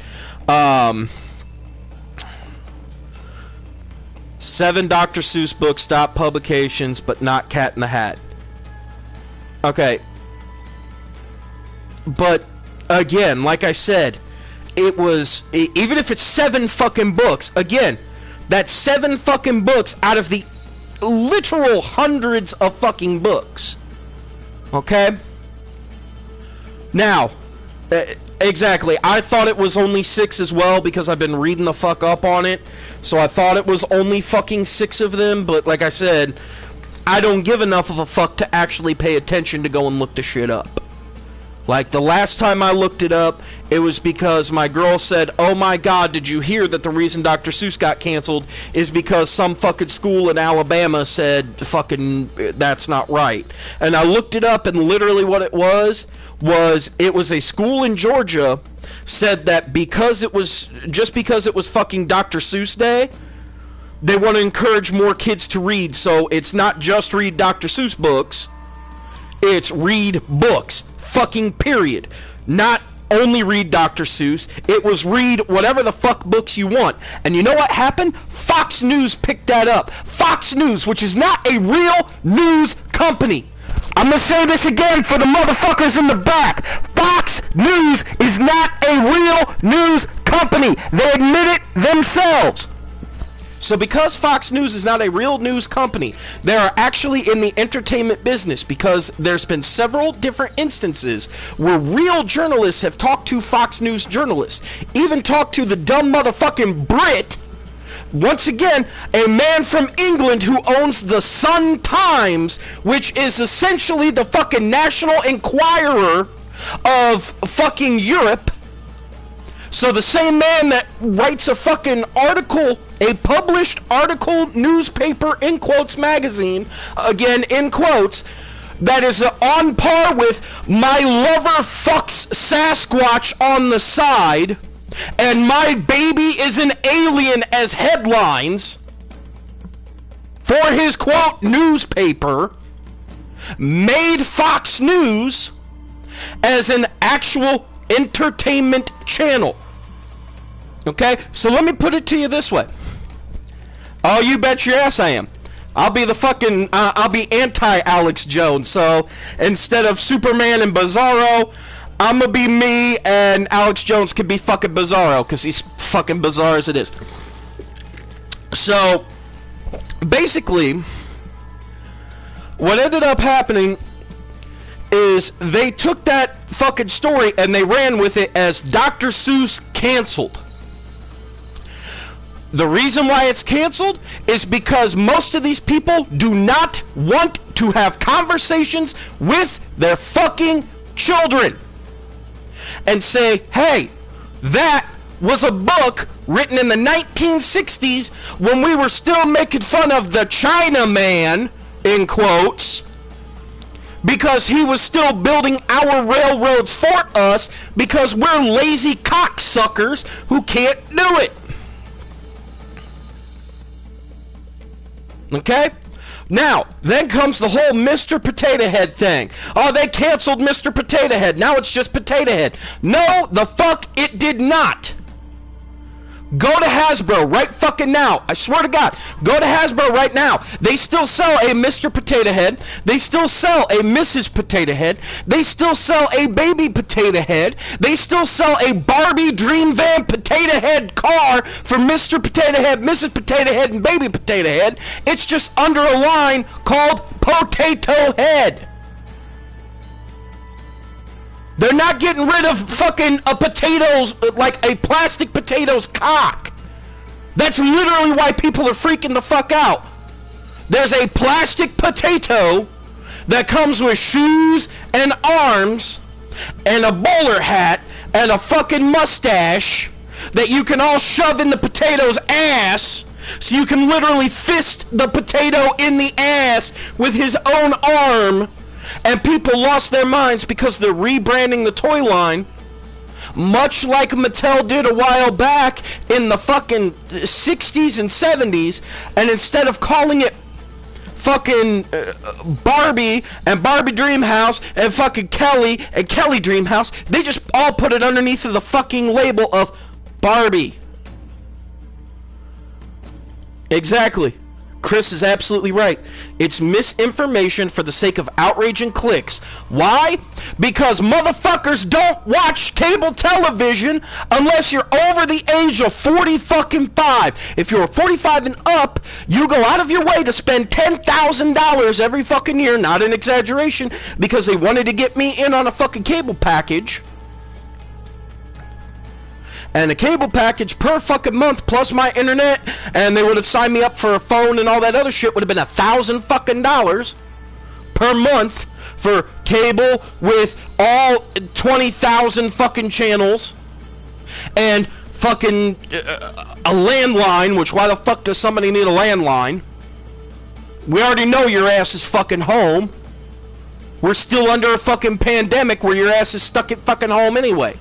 7 Dr. Seuss books stop publications, but not Cat in the Hat. Okay. But, again, like I said, it was, even if it's 7 fucking books, again, that's 7 fucking books out of the literal hundreds of fucking books. Okay? Now, exactly, I thought it was only 6 as well because I've been reading the fuck up on it. So I thought it was only fucking 6 of them, but like I said, I don't give enough of a fuck to actually pay attention to go and look the shit up. Like, the last time I looked it up, it was because my girl said, oh my god, did you hear that the reason Dr. Seuss got canceled is because some fucking school in Alabama said, fucking, that's not right. And I looked it up, and literally what it was a school in Georgia said that just because it was fucking Dr. Seuss Day, they want to encourage more kids to read, so it's not just read Dr. Seuss books, it's read books. Fucking period. Not only read Dr. Seuss, it was read whatever the fuck books you want. And you know what happened? Fox News picked that up. Fox News, which is not a real news company. I'm gonna say this again for the motherfuckers in the back. Fox News is not a real news company. They admit it themselves. So because Fox News is not a real news company, they are actually in the entertainment business, because there's been several different instances where real journalists have talked to Fox News journalists, even talked to the dumb motherfucking Brit, once again, a man from England who owns the Sun Times, which is essentially the fucking National Enquirer of fucking Europe. So the same man that writes a fucking article, a published article, newspaper, in quotes, magazine, again, in quotes, that is on par with My Lover Fucks Sasquatch on the Side, and My Baby is an Alien as headlines, for his, quote, newspaper, made Fox News as an actual entertainment channel. Okay, so let me put it to you this way. Oh, you bet your ass I am. I'll be the fucking, I'll be anti-Alex Jones. So instead of Superman and Bizarro, I'm gonna be me, and Alex Jones could be fucking Bizarro, because he's fucking bizarre as it is. So basically, what ended up happening is they took that fucking story and they ran with it as Dr. Seuss canceled. The reason why it's canceled is because most of these people do not want to have conversations with their fucking children and say, hey, that was a book written in the 1960s when we were still making fun of the Chinaman, in quotes, because he was still building our railroads for us because we're lazy cocksuckers who can't do it. Okay? Now, then comes the whole Mr. Potato Head thing. Oh, they canceled Mr. Potato Head. Now it's just Potato Head. No, the fuck it did not. Go to Hasbro right fucking now. I swear to God. Go to Hasbro right now. They still sell a Mr. Potato Head. They still sell a Mrs. Potato Head. They still sell a Baby Potato Head. They still sell a Barbie Dream Van Potato Head car for Mr. Potato Head, Mrs. Potato Head, and Baby Potato Head. It's just under a line called Potato Head. They're not getting rid of fucking a potatoes, like a plastic potato's cock. That's literally why people are freaking the fuck out. There's a plastic potato that comes with shoes and arms and a bowler hat and a fucking mustache that you can all shove in the potato's ass, so you can literally fist the potato in the ass with his own arm. And people lost their minds because they're rebranding the toy line, much like Mattel did a while back in the fucking 60s and 70s, and instead of calling it fucking Barbie and Barbie Dreamhouse and fucking Kelly and Kelly Dreamhouse, they just all put it underneath of the fucking label of Barbie. Exactly. Chris is absolutely right. It's misinformation for the sake of outrage and clicks. Why? Because motherfuckers don't watch cable television unless you're over the age of 45. If you're 45 and up, you go out of your way to spend $10,000 every fucking year, not an exaggeration, because they wanted to get me in on a fucking cable package. And a cable package per fucking month plus my internet, and they would have signed me up for a phone and all that other shit, would have been $1,000 fucking dollars per month for cable with all 20,000 fucking channels and fucking a landline, which why the fuck does somebody need a landline? We already know your ass is fucking home. We're still under a fucking pandemic where your ass is stuck at fucking home anyway.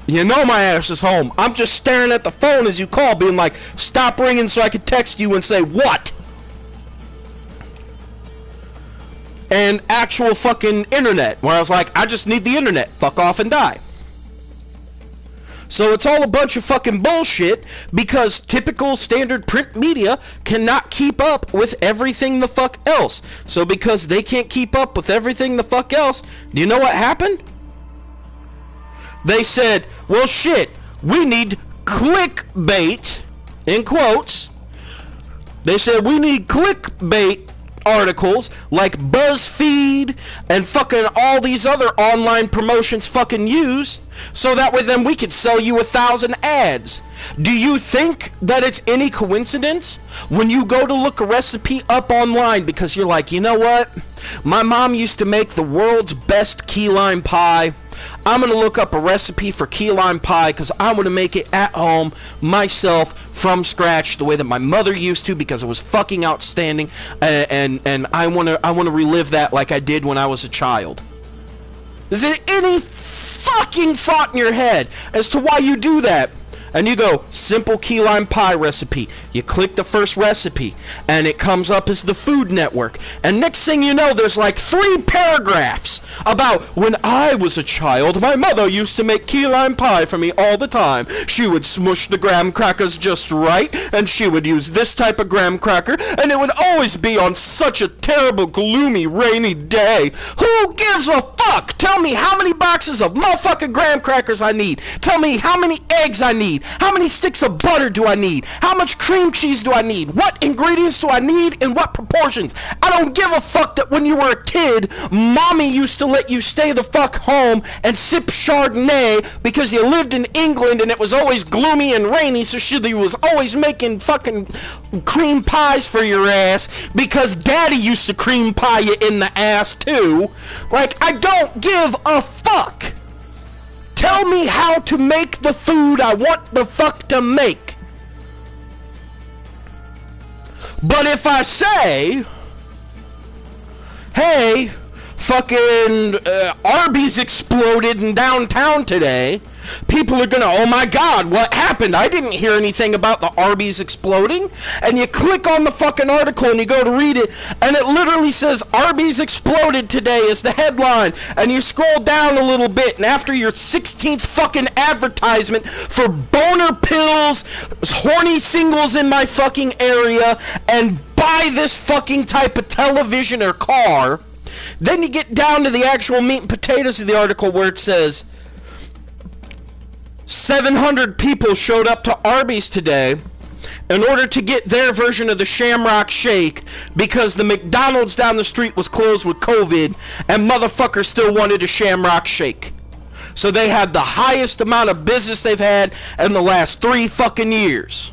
You know my ass is home. I'm just staring at the phone as you call, being like, stop ringing so I can text you and say, what? And actual fucking internet, where I was like, I just need the internet. Fuck off and die. So it's all a bunch of fucking bullshit, because typical standard print media cannot keep up with everything the fuck else. So because they can't keep up with everything the fuck else, do you know what happened? They said, well shit, we need clickbait, in quotes. They said we need clickbait articles like BuzzFeed and fucking all these other online promotions fucking use, so that way then we could sell you 1,000 ads. Do you think that it's any coincidence when you go to look a recipe up online because you're like, you know what? My mom used to make the world's best key lime pie. I'm going to look up a recipe for key lime pie because I want to make it at home myself from scratch the way that my mother used to, because it was fucking outstanding, and I want to relive that like I did when I was a child. Is there any fucking thought in your head as to why you do that? And you go, simple key lime pie recipe. You click the first recipe, and it comes up as the Food Network. And next thing you know, there's like 3 paragraphs about when I was a child, my mother used to make key lime pie for me all the time. She would smush the graham crackers just right, and she would use this type of graham cracker, and it would always be on such a terrible, gloomy, rainy day. Who gives a fuck? Tell me how many boxes of motherfucking graham crackers I need. Tell me how many eggs I need. How many sticks of butter do I need? How much cream cheese do I need? What ingredients do I need in what proportions? I don't give a fuck that when you were a kid, mommy used to let you stay the fuck home and sip Chardonnay because you lived in England and it was always gloomy and rainy, so she was always making fucking cream pies for your ass because daddy used to cream pie you in the ass too. Like, I don't give a fuck. Tell me how to make the food I want the fuck to make. But if I say, hey, fucking Arby's exploded in downtown today, people are gonna, oh my god, what happened? I didn't hear anything about the Arby's exploding. And you click on the fucking article and you go to read it, and it literally says Arby's exploded today is the headline. And you scroll down a little bit, and after your 16th fucking advertisement for boner pills, horny singles in my fucking area, and buy this fucking type of television or car, then you get down to the actual meat and potatoes of the article where it says 700 people showed up to Arby's today in order to get their version of the Shamrock Shake because the McDonald's down the street was closed with COVID and motherfuckers still wanted a Shamrock Shake. So they had the highest amount of business they've had in the last 3 fucking years.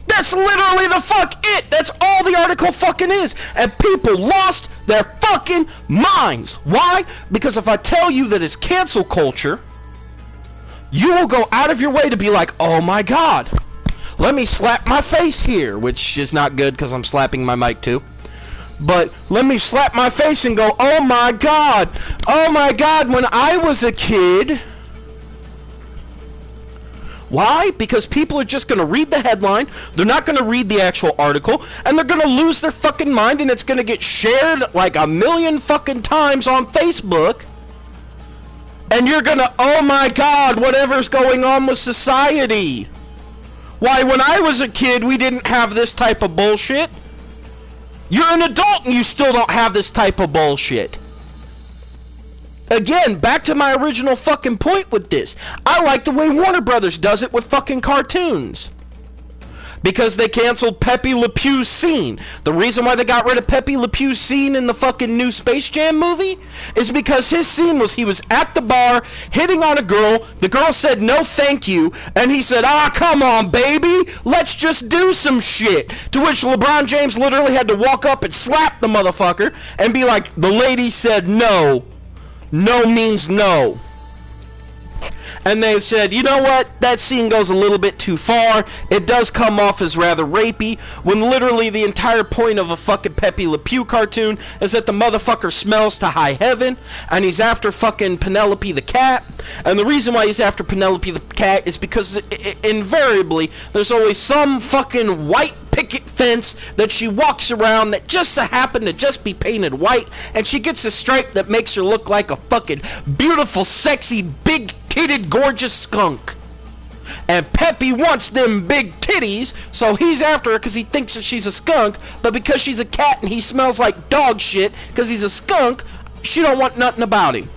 That's literally the fuck it. That's all the article fucking is. And people lost their fucking minds. Why? Because if I tell you that it's cancel culture, you will go out of your way to be like, oh my god, let me slap my face here, which is not good because I'm slapping my mic too. But let me slap my face and go, oh my god, when I was a kid. Why? Because people are just going to read the headline, they're not going to read the actual article, and they're going to lose their fucking mind, and it's going to get shared like 1,000,000 fucking times on Facebook, and you're going to, oh my god, whatever's going on with society. Why, when I was a kid, we didn't have this type of bullshit. You're an adult and you still don't have this type of bullshit. Again, back to my original fucking point with this. I like the way Warner Brothers does it with fucking cartoons. Because they canceled Pepe Le Pew's scene. The reason why they got rid of Pepe Le Pew's scene in the fucking new Space Jam movie is because his scene was he was at the bar hitting on a girl. The girl said no thank you. And he said, ah, come on, baby. Let's just do some shit. To which LeBron James literally had to walk up and slap the motherfucker and be like, the lady said no. No means no. And they said, you know what, that scene goes a little bit too far. It does come off as rather rapey, when literally the entire point of a fucking Pepe Le Pew cartoon is that the motherfucker smells to high heaven, and he's after fucking Penelope the cat. And the reason why he's after Penelope the cat is because invariably there's always some fucking white picket fence that she walks around that just so happen to just be painted white, and she gets a stripe that makes her look like a fucking beautiful, sexy, big-titted, gorgeous skunk. And Pepe wants them big titties, so he's after her because he thinks that she's a skunk, but because she's a cat and he smells like dog shit because he's a skunk, she don't want nothing about him.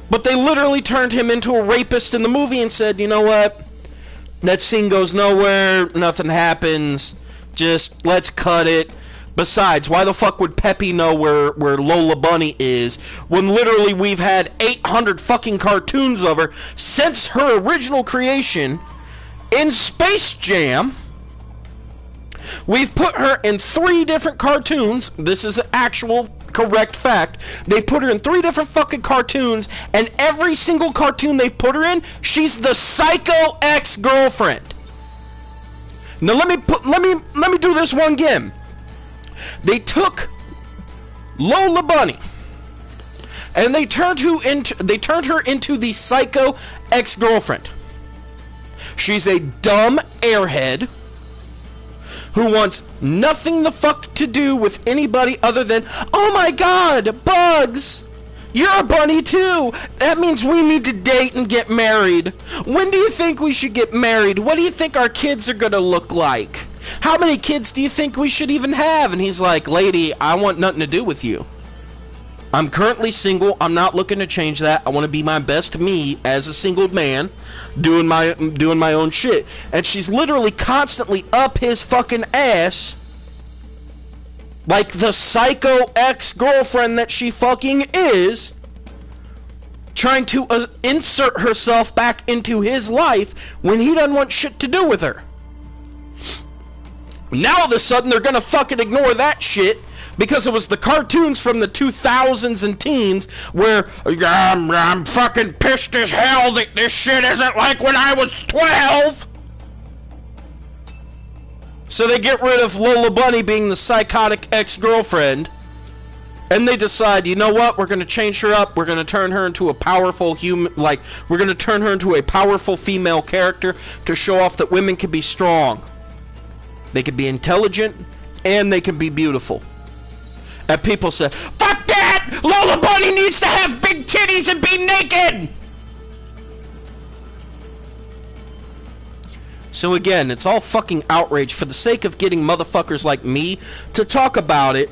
But they literally turned him into a rapist in the movie and said, you know what? That scene goes nowhere, nothing happens, just let's cut it. Besides, why the fuck would Pepe know where Lola Bunny is when literally we've had 800 fucking cartoons of her since her original creation in Space Jam? We've put her in 3 different cartoons. This is an actual correct fact. They put her in 3 different fucking cartoons, and every single cartoon they put her in, she's the psycho ex-girlfriend. Now let me do this one again. They took Lola Bunny and they turned her into the psycho ex-girlfriend. She's a dumb airhead who wants nothing the fuck to do with anybody other than, oh my god, Bugs, you're a bunny too. That means we need to date and get married. When do you think we should get married? What do you think our kids are gonna look like? How many kids do you think we should even have? And he's like, lady, I want nothing to do with you. I'm currently single. I'm not looking to change that. I want to be my best me as a single man, doing my own shit. And she's literally constantly up his fucking ass, like the psycho ex-girlfriend that she fucking is, trying to insert herself back into his life when he doesn't want shit to do with her. Now all of a sudden they're gonna fucking ignore that shit because it was the cartoons from the 2000s and teens where I'm fucking pissed as hell that this shit isn't like when I was 12. So they get rid of Lola Bunny being the psychotic ex-girlfriend, and they decide, you know what, we're gonna change her up, we're gonna turn her into a powerful human, like, we're gonna turn her into a powerful female character to show off that women can be strong. They can be intelligent, and they can be beautiful. And people say, fuck that! Lola Bunny needs to have big titties and be naked! So again, it's all fucking outrage for the sake of getting motherfuckers like me to talk about it.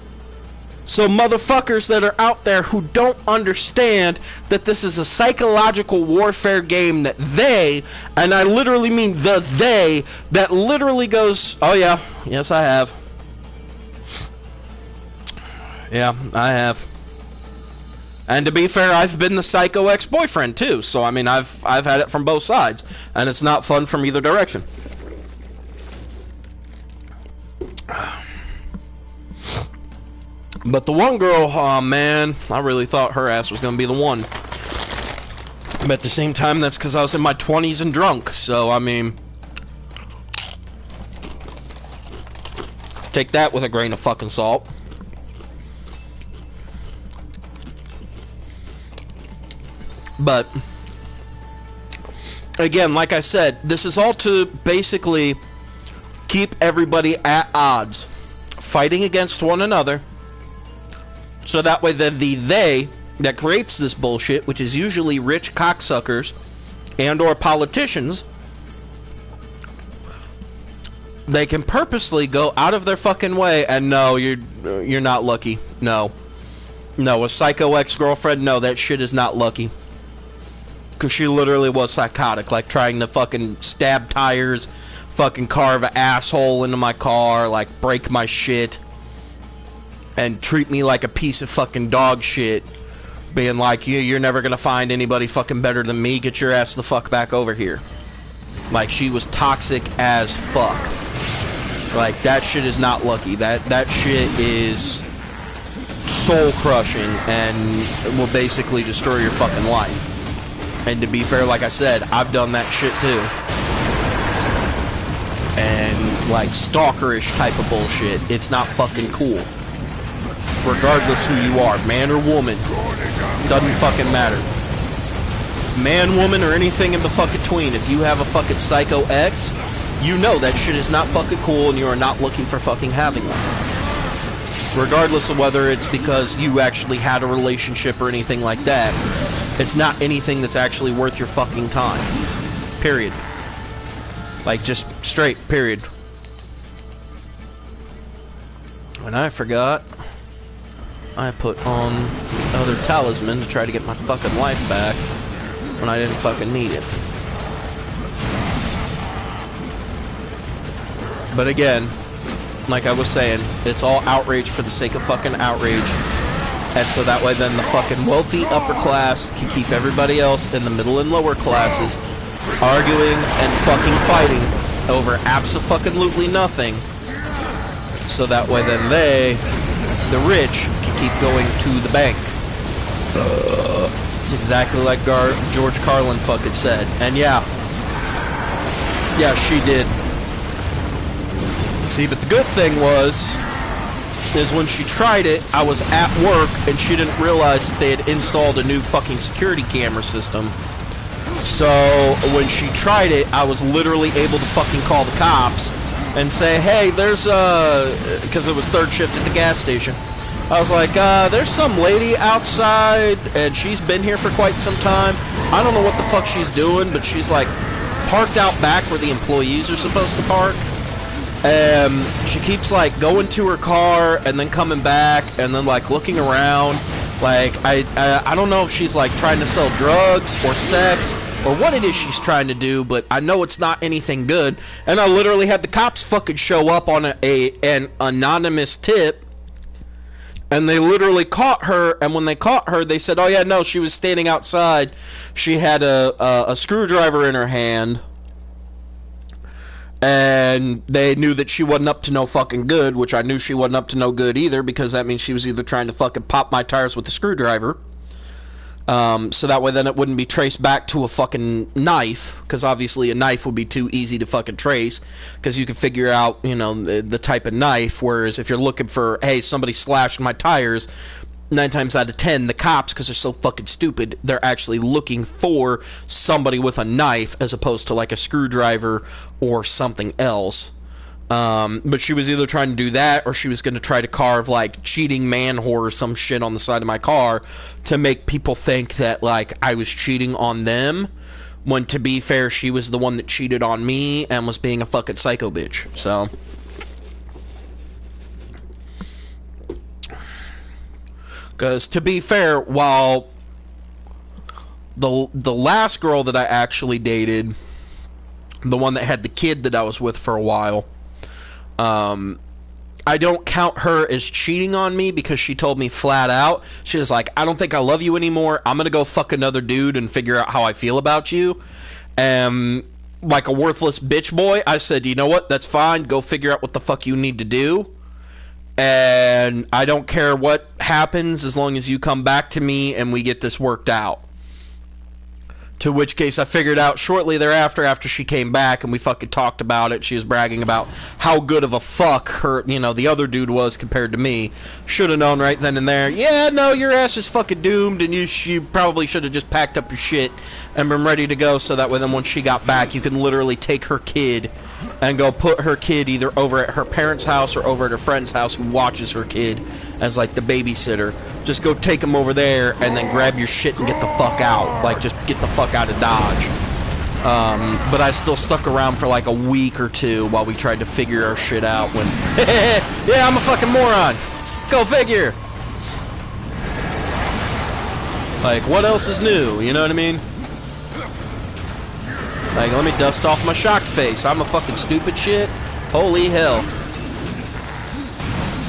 So motherfuckers that are out there who don't understand that this is a psychological warfare game that they, and I literally mean the they, that literally goes, oh yeah, yes I have. Yeah, I have. And to be fair, I've been the psycho ex-boyfriend too, so I mean I've had it from both sides, and it's not fun from either direction. But the one girl, oh man, I really thought her ass was gonna be the one. But at the same time, that's because I was in my 20s and drunk, so I mean, take that with a grain of fucking salt. But again, like I said, this is all to basically keep everybody at odds, fighting against one another, so that way then the they that creates this bullshit, which is usually rich cocksuckers and or politicians, They can purposely go out of their fucking way, and no, you're not lucky. No. No, a psycho ex-girlfriend, no, that shit is not lucky. Because she literally was psychotic, like trying to fucking stab tires, fucking carve an asshole into my car, like break my shit, and treat me like a piece of fucking dog shit, being like, you're never gonna find anybody fucking better than me, get your ass the fuck back over here. Like, she was toxic as fuck. Like, that shit is not lucky. That shit is soul crushing and will basically destroy your fucking life. And to be fair, like I said, I've done that shit too. And like stalkerish type of bullshit, it's not fucking cool. Regardless who you are, man or woman, doesn't fucking matter. Man, woman, or anything in the fucking tween, if you have a fucking psycho ex, you know that shit is not fucking cool and you are not looking for fucking having one. Regardless of whether it's because you actually had a relationship or anything like that, it's not anything that's actually worth your fucking time. Period. Like, just straight, period. And I forgot, I put on other talisman to try to get my fucking life back when I didn't fucking need it. But again, like I was saying, it's all outrage for the sake of fucking outrage. And so that way then the fucking wealthy upper class can keep everybody else in the middle and lower classes arguing and fucking fighting over abso-fucking-lutely nothing. So that way then they, the rich, can keep going to the bank. It's exactly like George Carlin fucking said. And yeah, she did. See, but the good thing is when she tried it, I was at work and she didn't realize that they had installed a new fucking security camera system. So when she tried it, I was literally able to fucking call the cops and say, hey, there's because it was third shift at the gas station. I was like, there's some lady outside and she's been here for quite some time. I don't know what the fuck she's doing, but she's like parked out back where the employees are supposed to park. She keeps like going to her car and then coming back and then like looking around. Like, I don't know if she's like trying to sell drugs or sex or what it is she's trying to do, but I know it's not anything good. And I literally had the cops fucking show up on an anonymous tip, and they literally caught her. And when they caught her, they said, oh yeah, no, she was standing outside. She had a screwdriver in her hand. And they knew that she wasn't up to no fucking good, which I knew she wasn't up to no good either, because that means she was either trying to fucking pop my tires with a screwdriver, so that way then it wouldn't be traced back to a fucking knife, because obviously a knife would be too easy to fucking trace, because you can figure out, you know, the type of knife, whereas if you're looking for, hey, somebody slashed my tires, 9 times out of 10, the cops, because they're so fucking stupid, they're actually looking for somebody with a knife as opposed to like a screwdriver or something else. But she was either trying to do that or she was going to try to carve like cheating man whore or some shit on the side of my car to make people think that like I was cheating on them, when to be fair, she was the one that cheated on me and was being a fucking psycho bitch. So because, to be fair, while the last girl that I actually dated, the one that had the kid that I was with for a while, I don't count her as cheating on me because she told me flat out, she was like, I don't think I love you anymore. I'm going to go fuck another dude and figure out how I feel about you. Like a worthless bitch boy, I said, you know what? That's fine. Go figure out what the fuck you need to do. And I don't care what happens as long as you come back to me and we get this worked out. To which case I figured out shortly thereafter, after she came back and we fucking talked about it, she was bragging about how good of a fuck her, you know, the other dude was compared to me. Should have known right then and there, yeah, no, your ass is fucking doomed, and you probably should have just packed up your shit and been ready to go, so that way then once she got back, you can literally take her kid and go put her kid either over at her parents' house or over at her friend's house who watches her kid as like the babysitter. Just go take him over there and then grab your shit and get the fuck out. Like, just get the fuck out of Dodge. But I still stuck around for like a week or two while we tried to figure our shit out when... Yeah, I'm a fucking moron! Go figure! Like, what else is new? You know what I mean? Like, let me dust off my shocked face. I'm a fucking stupid shit. Holy hell.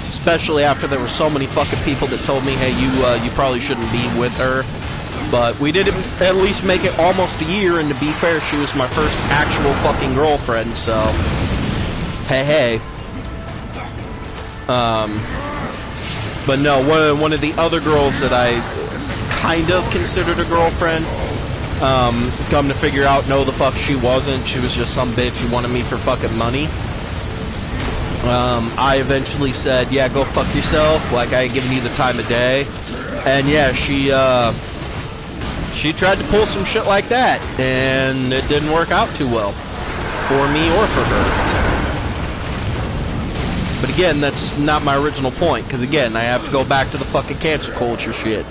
Especially after there were so many fucking people that told me, hey, you probably shouldn't be with her. But we did at least make it almost a year, and to be fair, she was my first actual fucking girlfriend, so... Hey. But no, one of the other girls that I kind of considered a girlfriend, come to figure out, no the fuck she wasn't. She was just some bitch who wanted me for fucking money. I eventually said, yeah, go fuck yourself, like I ain't giving you the time of day. And yeah, she tried to pull some shit like that, and it didn't work out too well. For me or for her. But again, that's not my original point, because again, I have to go back to the fucking cancel culture shit.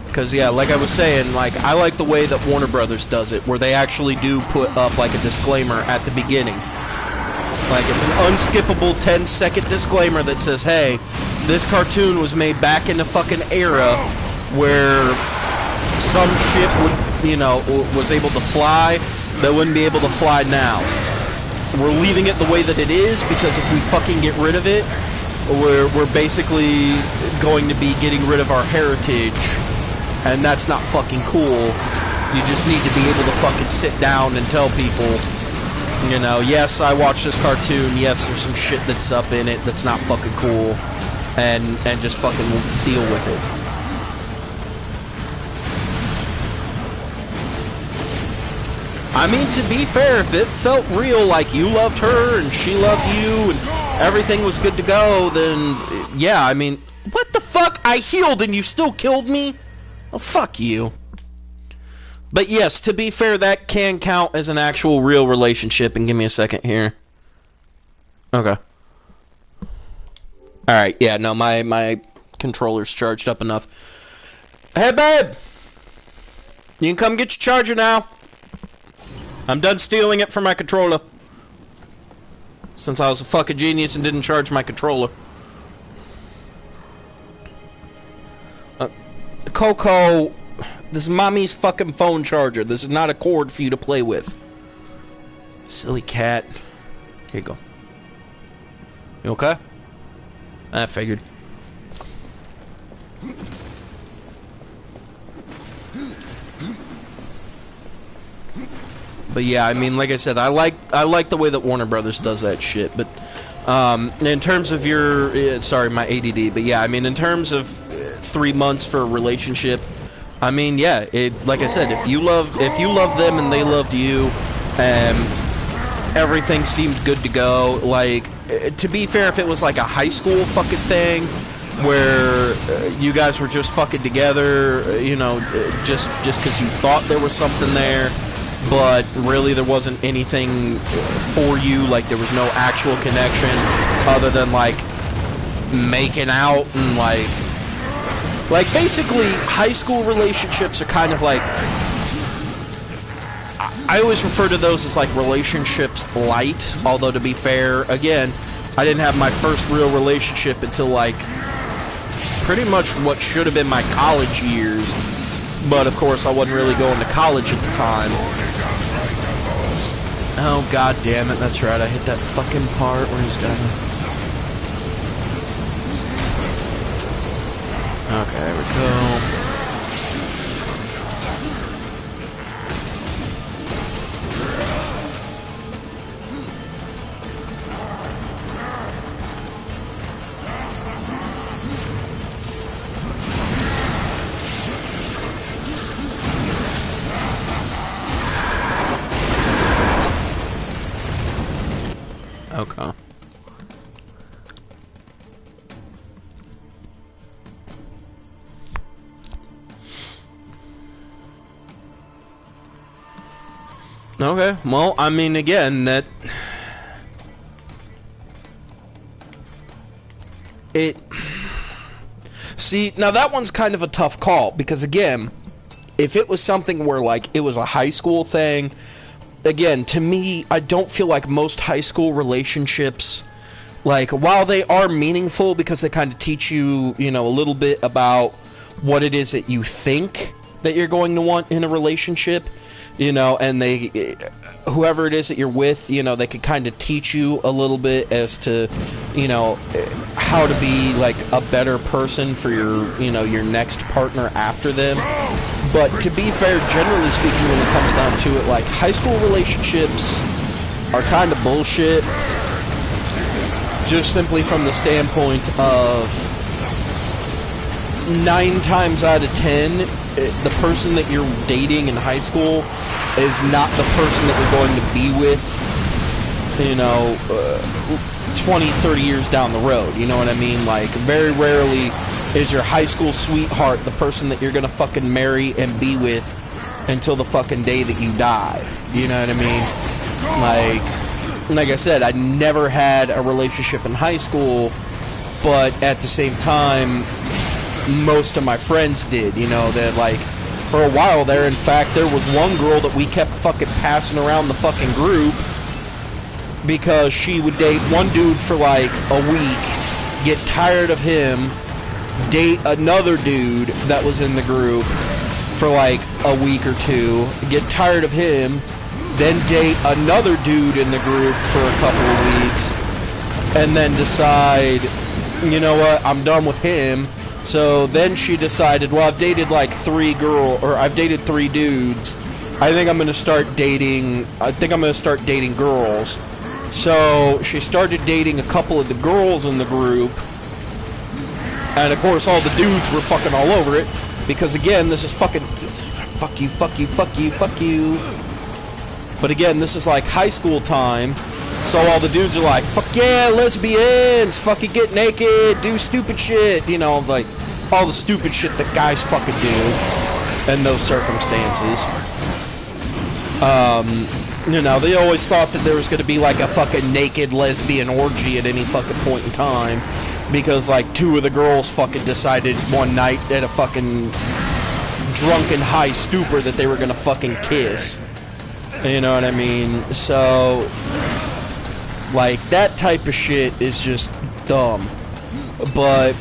Because, yeah, like I was saying, like, I like the way that Warner Brothers does it, where they actually do put up, like, a disclaimer at the beginning. Like, it's an unskippable 10-second disclaimer that says, hey, this cartoon was made back in the fucking era where some shit would, you know, was able to fly that wouldn't be able to fly now. We're leaving it the way that it is because if we fucking get rid of it, we're basically going to be getting rid of our heritage, and that's not fucking cool. You just need to be able to fucking sit down and tell people, you know, yes, I watched this cartoon, yes, there's some shit that's up in it that's not fucking cool, and just fucking deal with it. I mean, to be fair, if it felt real, like you loved her and she loved you and everything was good to go, then, yeah, I mean, what the fuck? I healed and you still killed me? Oh, fuck you. But yes, to be fair, that can count as an actual real relationship, and give me a second here. Okay. Alright, yeah, no, my controller's charged up enough. Hey, babe! You can come get your charger now. I'm done stealing it from my controller. Since I was a fucking genius and didn't charge my controller. Coco, this is mommy's fucking phone charger. This is not a cord for you to play with. Silly cat. Here you go. You okay? I figured. But yeah, I mean, like I said, I like the way that Warner Brothers does that shit. But in terms of your, sorry, my ADD. But yeah, I mean, in terms of 3 months for a relationship, I mean, yeah, like I said, if you love them and they loved you, everything seemed good to go. Like, to be fair, if it was like a high school fucking thing where you guys were just fucking together, you know, just because you thought there was something there, but really there wasn't anything for you, like there was no actual connection other than like making out and like basically high school relationships are kind of like, I always refer to those as like relationships light, although to be fair, again, I didn't have my first real relationship until like pretty much what should have been my college years, but of course I wasn't really going to college at the time. Oh, god damn it, that's right, I hit that fucking part where he's gotta... Okay, there we go. Okay. Okay, well, I mean, again, that... See, now that one's kind of a tough call, because again, if it was something where, like, it was a high school thing, again, to me, I don't feel like most high school relationships, like, while they are meaningful because they kind of teach you, you know, a little bit about what it is that you think that you're going to want in a relationship, you know, and they, whoever it is that you're with, you know, they could kind of teach you a little bit as to, you know, how to be, like, a better person for your, you know, your next partner after them. But to be fair, generally speaking, when it comes down to it, like, high school relationships are kind of bullshit, just simply from the standpoint of 9 times out of 10, the person that you're dating in high school is not the person that you're going to be with, you know, 20, 30 years down the road, you know what I mean? Like, very rarely is your high school sweetheart the person that you're gonna fucking marry and be with until the fucking day that you die, you know what I mean? Like I said, I never had a relationship in high school, but at the same time, most of my friends did, you know, that, like, for a while there, in fact, there was one girl that we kept fucking passing around the fucking group because she would date one dude for, like, a week, get tired of him, date another dude that was in the group for, like, a week or two, get tired of him, then date another dude in the group for a couple of weeks, and then decide, you know what, I'm done with him. So then she decided, well, I've dated like 3 dudes. I think I'm going to start dating girls. So she started dating a couple of the girls in the group. And of course all the dudes were fucking all over it, because again, this is fucking fuck you, fuck you, fuck you, fuck you. But again, this is like high school time. So all the dudes are like, fuck yeah, lesbians, fucking get naked, do stupid shit, you know, like, all the stupid shit that guys fucking do in those circumstances. You know, they always thought that there was gonna be like a fucking naked lesbian orgy at any fucking point in time, because like 2 of the girls fucking decided one night at a fucking drunken high stupor that they were gonna fucking kiss. You know what I mean? So, like, that type of shit is just dumb. But,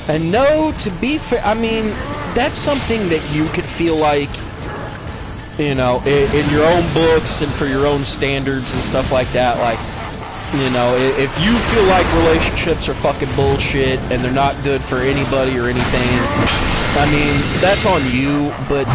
and no, to be fair, I mean, that's something that you could feel like, you know, in your own books and for your own standards and stuff like that, like, you know, if you feel like relationships are fucking bullshit and they're not good for anybody or anything, I mean, that's on you. But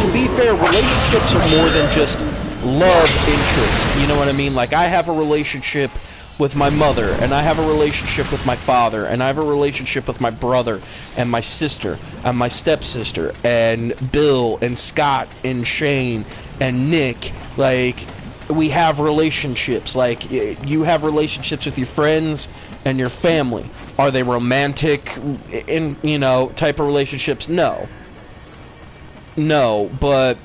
to be fair, relationships are more than just love interest, you know what I mean? Like, I have a relationship with my mother, and I have a relationship with my father, and I have a relationship with my brother, and my sister, and my stepsister, and Bill, and Scott, and Shane, and Nick. Like, we have relationships. Like, you have relationships with your friends and your family. Are they romantic, in, you know, type of relationships? No. No, but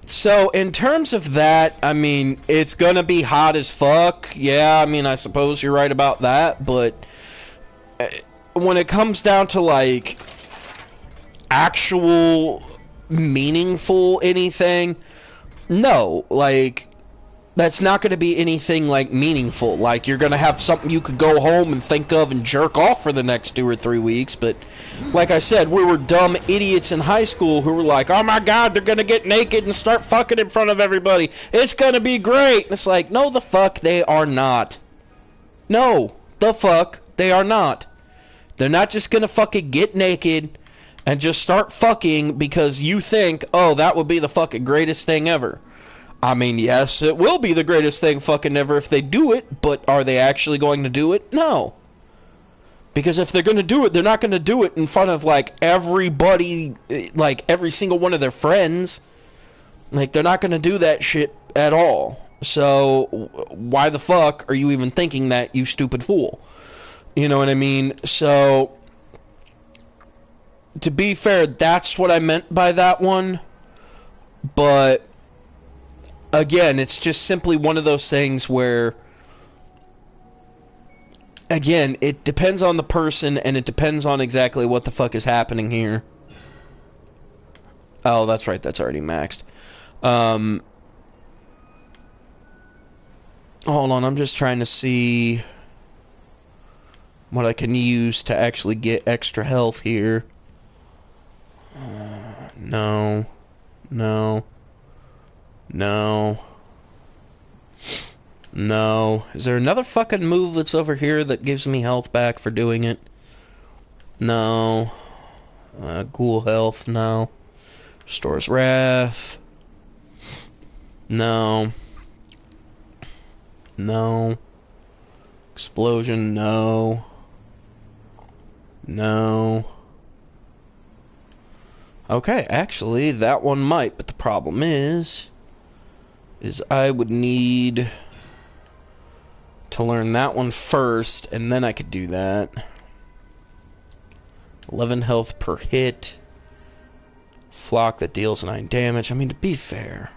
so, in terms of that, I mean, it's gonna be hot as fuck. Yeah, I mean, I suppose you're right about that, but when it comes down to, like, actual meaningful anything, no, like, that's not gonna be anything, like, meaningful. Like, you're gonna have something you could go home and think of and jerk off for the next 2 or 3 weeks, but like I said, we were dumb idiots in high school who were like, oh my god, they're gonna get naked and start fucking in front of everybody. It's gonna be great. And it's like, no the fuck they are not. No, the fuck they are not. They're not just gonna fucking get naked and just start fucking because you think, oh, that would be the fucking greatest thing ever. I mean, yes, it will be the greatest thing fucking ever if they do it, but are they actually going to do it? No. Because if they're going to do it, they're not going to do it in front of, like, everybody, like, every single one of their friends. Like, they're not going to do that shit at all. So, why the fuck are you even thinking that, you stupid fool? You know what I mean? So, to be fair, that's what I meant by that one. But again, it's just simply one of those things where, again, it depends on the person, and it depends on exactly what the fuck is happening here. Oh, that's right, that's already maxed. Hold on, I'm just trying to see what I can use to actually get extra health here. No. No. No. No. Is there another fucking move that's over here that gives me health back for doing it? No. Ghoul health, no. Restores wrath. No. No. Explosion, no. No. Okay, actually, that one might, but the problem is I would need to learn that one first, and then I could do that. 11 health per hit. Flock that deals 9 damage. I mean, to be fair.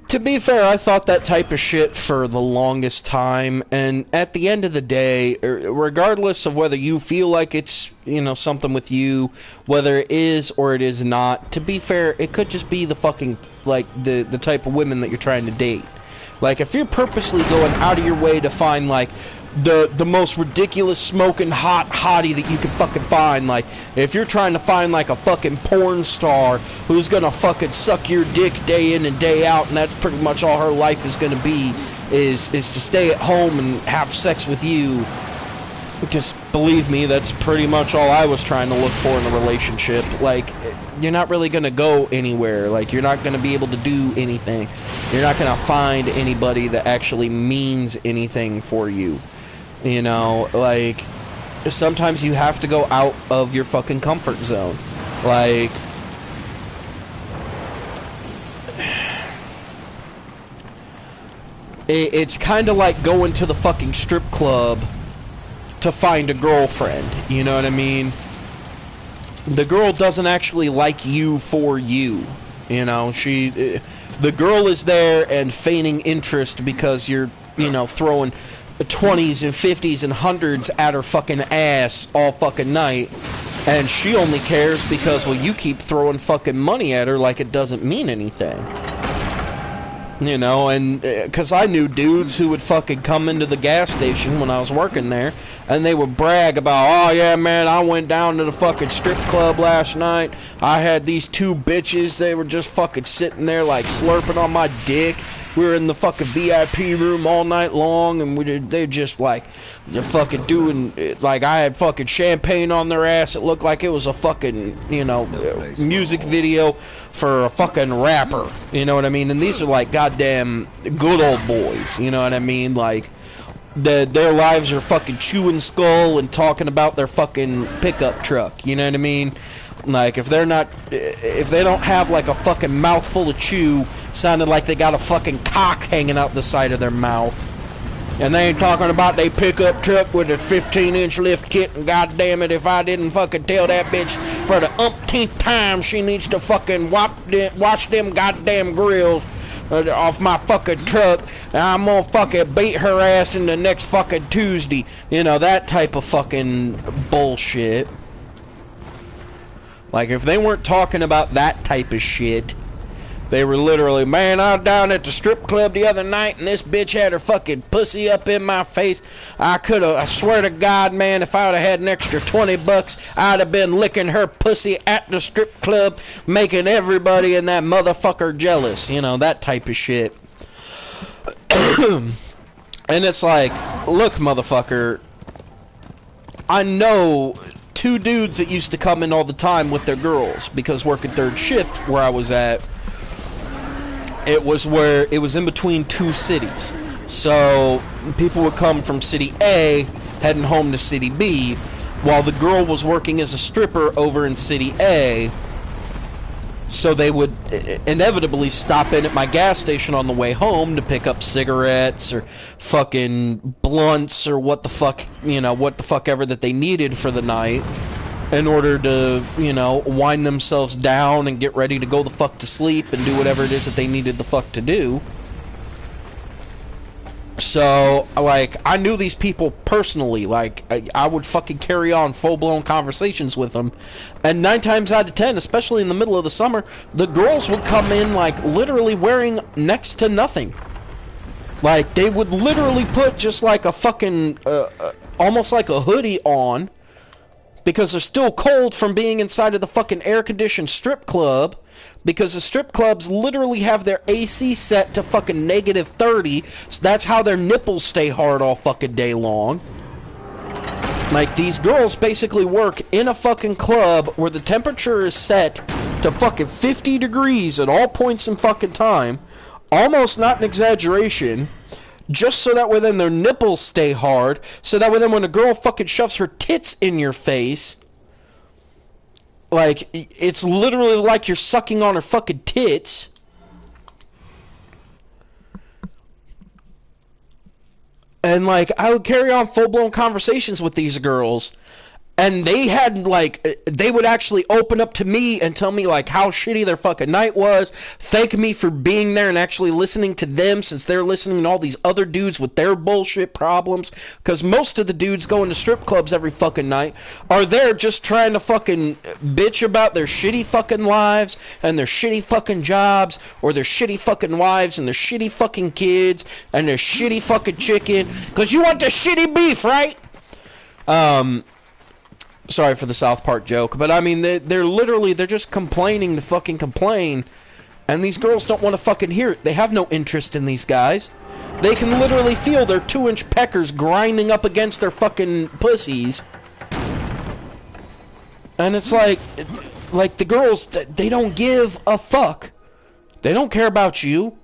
To be fair, I thought that type of shit for the longest time, and at the end of the day, regardless of whether you feel like it's, you know, something with you, whether it is or it is not, to be fair, it could just be the fucking, like, the type of women that you're trying to date. Like, if you're purposely going out of your way to find, like, the most ridiculous smoking hot hottie that you can fucking find, like, if you're trying to find like a fucking porn star who's gonna fucking suck your dick day in and day out, and that's pretty much all her life is gonna be, is to stay at home and have sex with you, just believe me, that's pretty much all I was trying to look for in a relationship. Like, you're not really gonna go anywhere. Like, you're not gonna be able to do anything. You're not gonna find anybody that actually means anything for you. You know, like, sometimes you have to go out of your fucking comfort zone. Like, it's kind of like going to the fucking strip club to find a girlfriend. You know what I mean? The girl doesn't actually like you for you. You know, the girl is there and feigning interest because you're, you know, throwing 20s and 50s and 100s at her fucking ass all fucking night, and she only cares because, well, you keep throwing fucking money at her like it doesn't mean anything. You know, and because I knew dudes who would fucking come into the gas station when I was working there, and they would brag about, oh yeah, man, I went down to the fucking strip club last night, I had these 2 bitches, they were just fucking sitting there like slurping on my dick. We were in the fucking VIP room all night long, and they just like, they're fucking doing, like, I had fucking champagne on their ass. It looked like it was a fucking, you know, music video for a fucking rapper. You know what I mean? And these are like goddamn good old boys. You know what I mean? Like, their lives are fucking chewing skull and talking about their fucking pickup truck. You know what I mean? Like, if they don't have like a fucking mouthful of chew, sounded like they got a fucking cock hanging out the side of their mouth. And they ain't talking about they pickup truck with a 15-inch lift kit, and goddamn it, if I didn't fucking tell that bitch for the umpteenth time she needs to fucking wash them goddamn grills off my fucking truck, and I'm gonna fucking beat her ass in the next fucking Tuesday. You know, that type of fucking bullshit. Like, if they weren't talking about that type of shit, they were literally, man, I was down at the strip club the other night, and this bitch had her fucking pussy up in my face. I swear to God, man, if I would have had an extra $20, I'd have been licking her pussy at the strip club, making everybody in that motherfucker jealous. You know, that type of shit. And it's like, look, motherfucker, I know 2 dudes that used to come in all the time with their girls, because working third shift where I was at, it was in between 2 cities. So people would come from city A heading home to city B, while the girl was working as a stripper over in city A. So they would inevitably stop in at my gas station on the way home to pick up cigarettes or fucking blunts or what the fuck, you know, what the fuck ever that they needed for the night in order to, you know, wind themselves down and get ready to go the fuck to sleep and do whatever it is that they needed the fuck to do. So, like, I knew these people personally. Like, I would fucking carry on full-blown conversations with them. And 9 times out of 10, especially in the middle of the summer, the girls would come in, like, literally wearing next to nothing. Like, they would literally put just, like, a fucking, almost like a hoodie on, because they're still cold from being inside of the fucking air-conditioned strip club, because the strip clubs literally have their AC set to fucking -30, so that's how their nipples stay hard all fucking day long. Like, these girls basically work in a fucking club where the temperature is set to fucking 50 degrees at all points in fucking time, almost not an exaggeration, just so that way then their nipples stay hard, so that way then when a girl fucking shoves her tits in your face, like, it's literally like you're sucking on her fucking tits. And, like, I would carry on full-blown conversations with these girls. And they had, like, they would actually open up to me and tell me, like, how shitty their fucking night was. Thank me for being there and actually listening to them, since they're listening to all these other dudes with their bullshit problems. Because most of the dudes going to strip clubs every fucking night are there just trying to fucking bitch about their shitty fucking lives and their shitty fucking jobs, or their shitty fucking wives and their shitty fucking kids and their shitty fucking chicken. Because you want the shitty beef, right? Sorry for the South Park joke, but I mean, they're literally, they're just complaining to fucking complain, and these girls don't want to fucking hear it. They have no interest in these guys. They can literally feel their 2-inch peckers grinding up against their fucking pussies. And it's like the girls, they don't give a fuck. They don't care about you.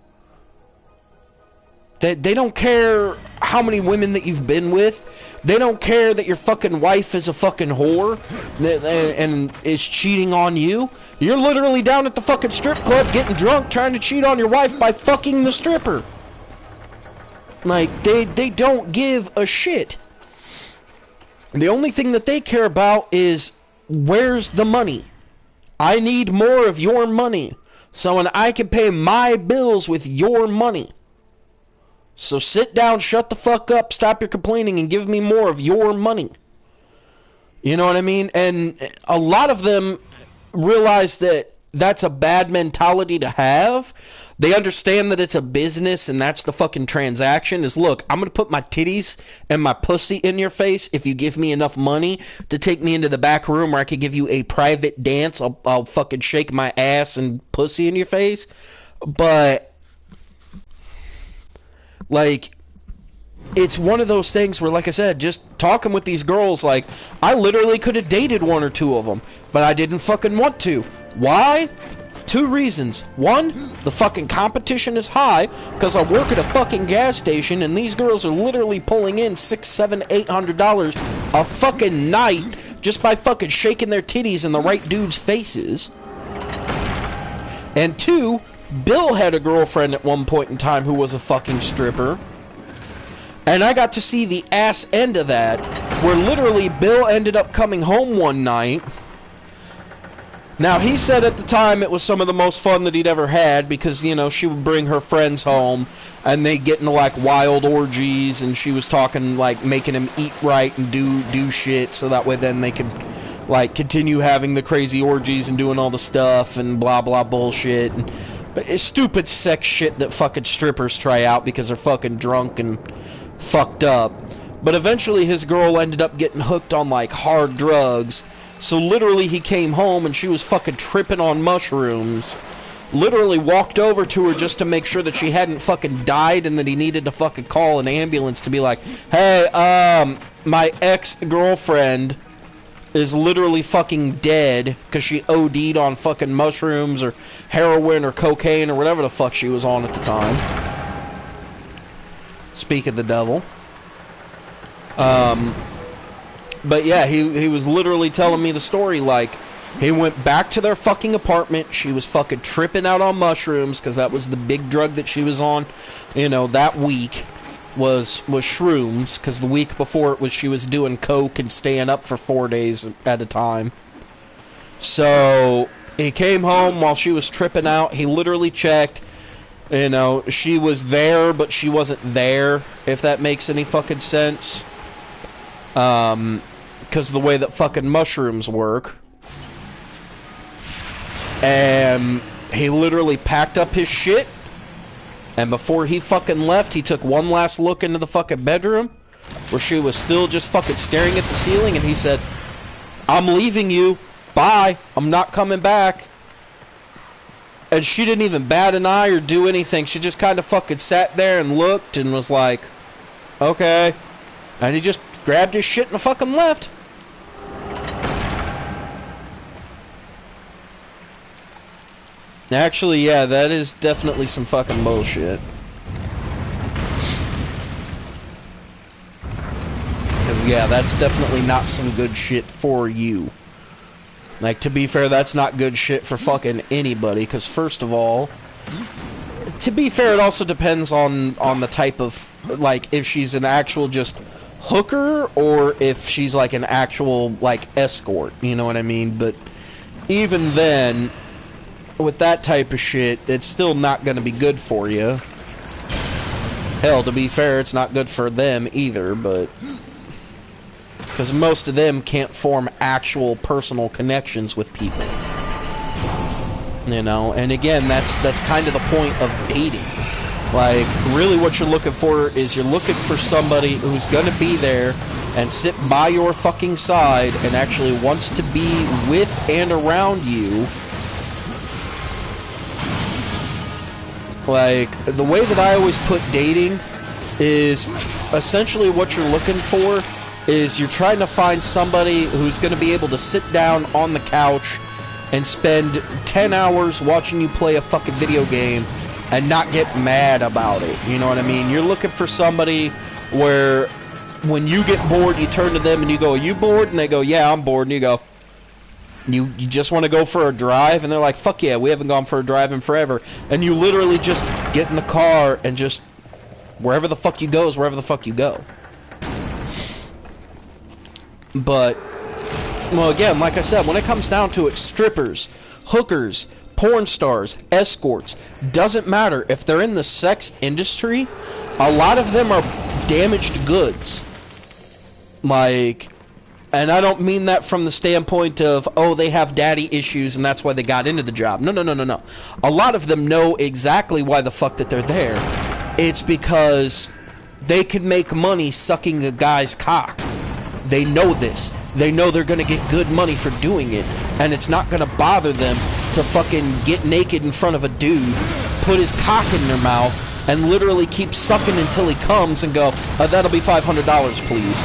They don't care how many women that you've been with. They don't care that your fucking wife is a fucking whore and is cheating on you. You're literally down at the fucking strip club getting drunk trying to cheat on your wife by fucking the stripper. Like, they don't give a shit. The only thing that they care about is, where's the money? I need more of your money so when I can pay my bills with your money. So sit down, shut the fuck up, stop your complaining, and give me more of your money. You know what I mean? And a lot of them realize that that's a bad mentality to have. They understand that it's a business and that's the fucking transaction. Is, look, I'm going to put my titties and my pussy in your face if you give me enough money to take me into the back room where I could give you a private dance. I'll fucking shake my ass and pussy in your face. But, like, it's one of those things where, like I said, just talking with these girls, like, I literally could have dated 1 or 2 of them, but I didn't fucking want to. Why? 2 reasons. 1, the fucking competition is high, because I work at a fucking gas station, and these girls are literally pulling in $600, $700, $800 a fucking night just by fucking shaking their titties in the right dudes' faces. And 2, Bill had a girlfriend at one point in time who was a fucking stripper. And I got to see the ass end of that, where literally Bill ended up coming home one night. Now, he said at the time it was some of the most fun that he'd ever had because, you know, she would bring her friends home and they'd get into, like, wild orgies, and she was talking, like, making him eat right and do shit so that way then they could, like, continue having the crazy orgies and doing all the stuff and blah, blah, bullshit. And it's stupid sex shit that fucking strippers try out because they're fucking drunk and fucked up. But eventually his girl ended up getting hooked on, like, hard drugs. So literally he came home and she was fucking tripping on mushrooms. Literally walked over to her just to make sure that she hadn't fucking died and that he needed to fucking call an ambulance to be like, hey, my ex-girlfriend is literally fucking dead because she OD'd on fucking mushrooms or heroin or cocaine or whatever the fuck she was on at the time. Speak of the devil. But yeah, he was literally telling me the story, like, He went back to their fucking apartment. She was fucking tripping out on mushrooms, because that was the big drug that she was on, you know, that week, was shrooms, because the week before it was she was doing coke and staying up for 4 days at a time. So, he came home while she was tripping out. He literally checked, you know, she was there, but she wasn't there, if that makes any fucking sense. Because the way that fucking mushrooms work. And he literally packed up his shit, and before he fucking left, he took one last look into the fucking bedroom, where she was still just fucking staring at the ceiling, and he said, "I'm leaving you. Bye. I'm not coming back." And she didn't even bat an eye or do anything. She just kind of fucking sat there and looked and was like, okay. And he just grabbed his shit and fucking left. Actually, yeah, that is definitely some fucking bullshit. Because, yeah, that's definitely not some good shit for you. Like, to be fair, that's not good shit for fucking anybody, because first of all, to be fair, it also depends on the type of, like, if she's an actual just hooker, or if she's, like, an actual, like, escort, you know what I mean? But even then, with that type of shit, it's still not gonna be good for you. Hell, to be fair, it's not good for them either, but... because most of them can't form actual personal connections with people. You know, and again, that's kind of the point of dating. Like, really what you're looking for is you're looking for somebody who's gonna be there and sit by your fucking side and actually wants to be with and around you. Like, the way that I always put dating is essentially what you're looking for is you're trying to find somebody who's going to be able to sit down on the couch and spend 10 hours watching you play a fucking video game and not get mad about it. You know what I mean? You're looking for somebody where when you get bored, you turn to them and you go, "Are you bored?" And they go, "Yeah, I'm bored." And you go, You just want to go for a drive? And they're like, "Fuck yeah, we haven't gone for a drive in forever." And you literally just get in the car and just, wherever the fuck you go is wherever the fuck you go. But, well, again, like I said, when it comes down to it, strippers, hookers, porn stars, escorts, doesn't matter. If they're in the sex industry, a lot of them are damaged goods. Like, and I don't mean that from the standpoint of, oh, they have daddy issues and that's why they got into the job. No, no, no, no, no. A lot of them know exactly why the fuck that they're there. It's because they can make money sucking a guy's cock. They know this. They know they're gonna get good money for doing it, and it's not gonna bother them to fucking get naked in front of a dude, put his cock in their mouth, and literally keep sucking until he comes and go, "That'll be $500, please."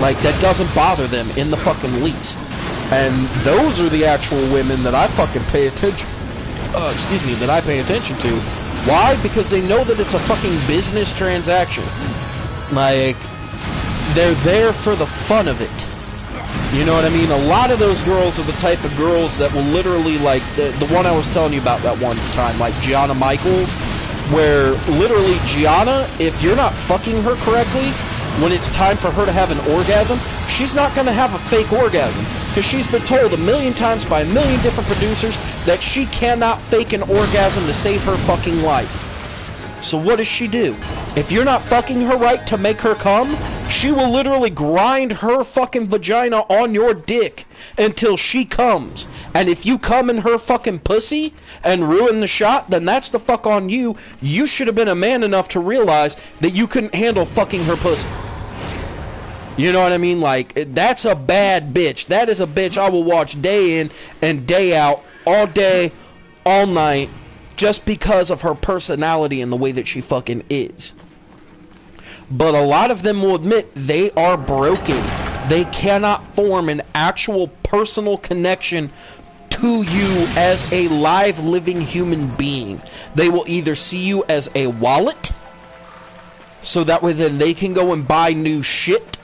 Like, that doesn't bother them in the fucking least. And those are the actual women that I fucking pay attention, that I pay attention to. Why? Because they know that it's a fucking business transaction. Like, they're there for the fun of it. You know what I mean? A lot of those girls are the type of girls that will literally, like, the one I was telling you about that one time, like Gianna Michaels, where literally Gianna, if you're not fucking her correctly, when it's time for her to have an orgasm, she's not going to have a fake orgasm, because she's been told a million times by a million different producers that she cannot fake an orgasm to save her fucking life. So what does she do? If you're not fucking her right to make her come, she will literally grind her fucking vagina on your dick until she comes. And if you come in her fucking pussy and ruin the shot, then that's the fuck on you. You should have been a man enough to realize that you couldn't handle fucking her pussy. You know what I mean? Like, that's a bad bitch. That is a bitch I will watch day in and day out, all day, all night, just because of her personality and the way that she fucking is. But a lot of them will admit they are broken. They cannot form an actual personal connection to you as a live, living human being. They will either see you as a wallet, so that way then they can go and buy new shit,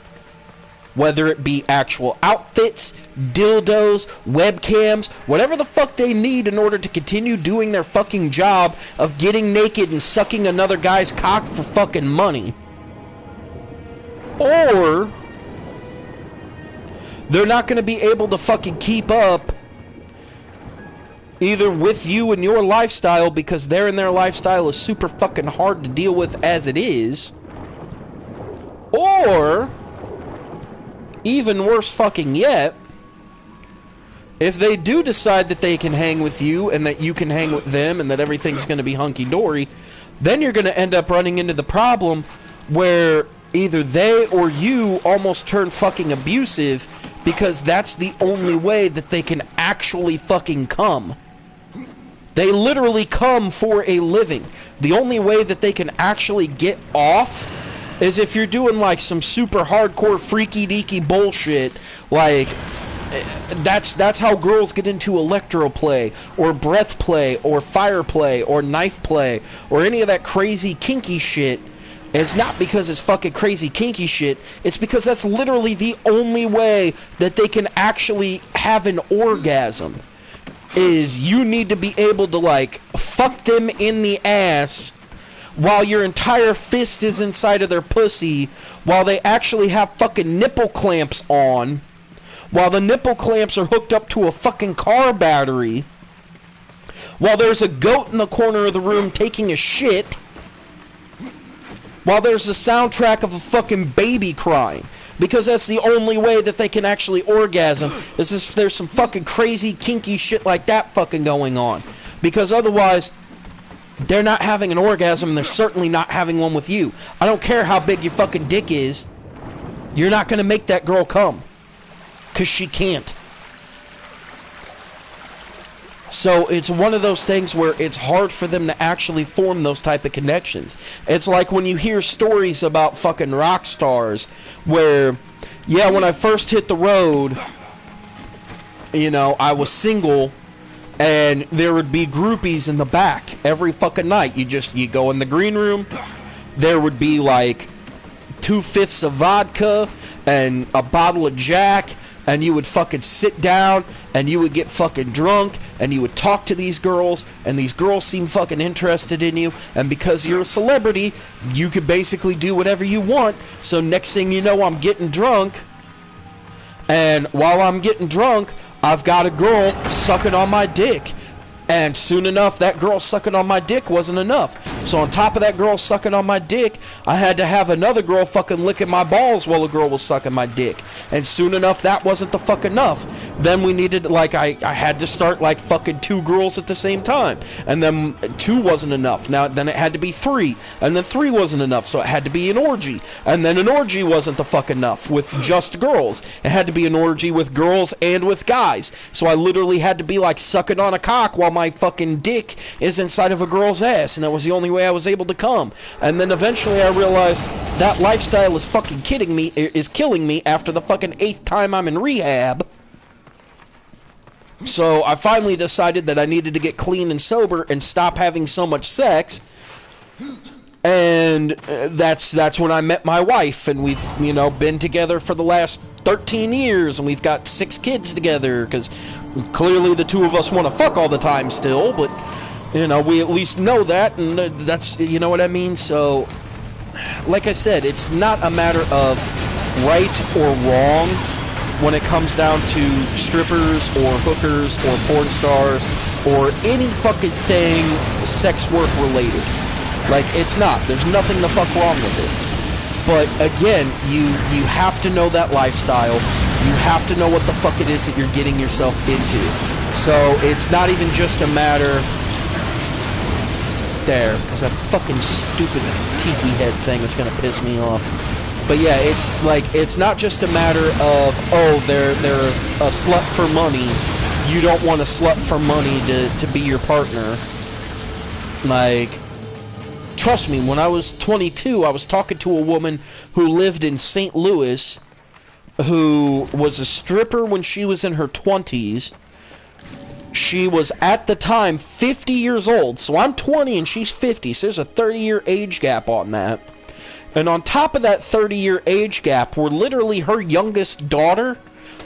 Whether it be actual outfits, dildos, webcams, whatever the fuck they need in order to continue doing their fucking job of getting naked and sucking another guy's cock for fucking money. Or they're not going to be able to fucking keep up either with you and your lifestyle because their lifestyle is super fucking hard to deal with as it is. Or even worse fucking yet, if they do decide that they can hang with you and that you can hang with them and that everything's going to be hunky-dory, then you're going to end up running into the problem where either they or you almost turn fucking abusive because that's the only way that they can actually fucking come. They literally come for a living. The only way that they can actually get off is if you're doing like some super hardcore freaky deaky bullshit, like that's how girls get into electroplay or breath play or fire play or knife play or any of that crazy kinky shit. It's not because it's fucking crazy kinky shit, it's because that's literally the only way that they can actually have an orgasm. Is you need to be able to like fuck them in the ass while your entire fist is inside of their pussy, while they actually have fucking nipple clamps on, while the nipple clamps are hooked up to a fucking car battery, while there's a goat in the corner of the room taking a shit, while there's the soundtrack of a fucking baby crying. Because that's the only way that they can actually orgasm, is if there's some fucking crazy kinky shit like that fucking going on. Because otherwise, they're not having an orgasm, and they're certainly not having one with you. I don't care how big your fucking dick is. You're not going to make that girl come. Because she can't. So it's one of those things where it's hard for them to actually form those type of connections. It's like when you hear stories about fucking rock stars where, yeah, when I first hit the road, you know, I was single and there would be groupies in the back every fucking night. You go in the green room, there would be like 2/5 of vodka and a bottle of Jack, and you would fucking sit down and you would get fucking drunk and you would talk to these girls, and these girls seem fucking interested in you, and because you're a celebrity, you could basically do whatever you want. So next thing you know, I'm getting drunk, and while I'm getting drunk, I've got a girl sucking on my dick. And soon enough, that girl sucking on my dick wasn't enough. So on top of that girl sucking on my dick, I had to have another girl fucking licking my balls while a girl was sucking my dick. And soon enough, that wasn't the fuck enough. Then we needed, like, I had to start, like, fucking 2 girls at the same time. And then 2 wasn't enough. Now, then it had to be 3. And then 3 wasn't enough, so it had to be an orgy. And then an orgy wasn't the fuck enough with just girls. It had to be an orgy with girls and with guys. So I literally had to be, like, sucking on a cock while my fucking dick is inside of a girl's ass, and that was the only way I was able to come. And then eventually I realized that lifestyle is fucking killing me after the fucking 8th time I'm in rehab. So I finally decided that I needed to get clean and sober and stop having so much sex. And that's when I met my wife, and we've, you know, been together for the last 13 years, and we've got 6 kids together, because clearly the 2 of us want to fuck all the time still, but, you know, we at least know that, and that's, you know what I mean? So, like I said, it's not a matter of right or wrong when it comes down to strippers or hookers or porn stars or any fucking thing sex work related. Like, it's not. There's nothing the fuck wrong with it. But, again, you have to know that lifestyle. You have to know what the fuck it is that you're getting yourself into. So, it's not even just a matter... There, because that fucking stupid tiki head thing is going to piss me off. But, yeah, it's, like, it's not just a matter of, oh, they're a slut for money. You don't want a slut for money to be your partner. Like... Trust me, when I was 22, I was talking to a woman who lived in St. Louis, who was a stripper when she was in her 20s. She was, at the time, 50 years old. So I'm 20 and she's 50, so there's a 30-year age gap on that. And on top of that 30-year age gap, where literally her youngest daughter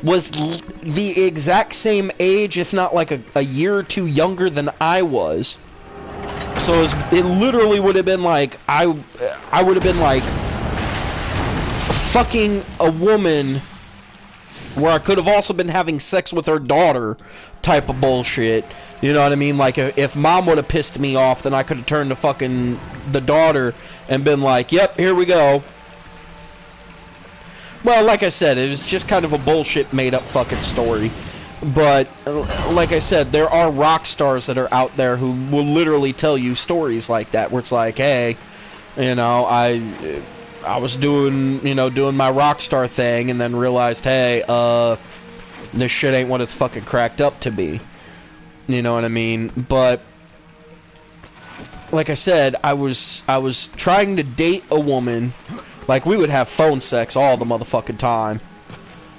was the exact same age, if not like a year or two younger than I was. So it literally would have been like, I would have been like fucking a woman where I could have also been having sex with her daughter type of bullshit. You know what I mean? Like, if mom would have pissed me off, then I could have turned to fucking the daughter and been like, yep, here we go. Well, like I said, it was just kind of a bullshit made-up fucking story. But, like I said, there are rock stars that are out there who will literally tell you stories like that, where it's like, hey, you know, I was doing, you know, doing my rock star thing, and then realized, hey, this shit ain't what it's fucking cracked up to be. You know what I mean? But like I said, I was trying to date a woman. Like, we would have phone sex all the motherfucking time.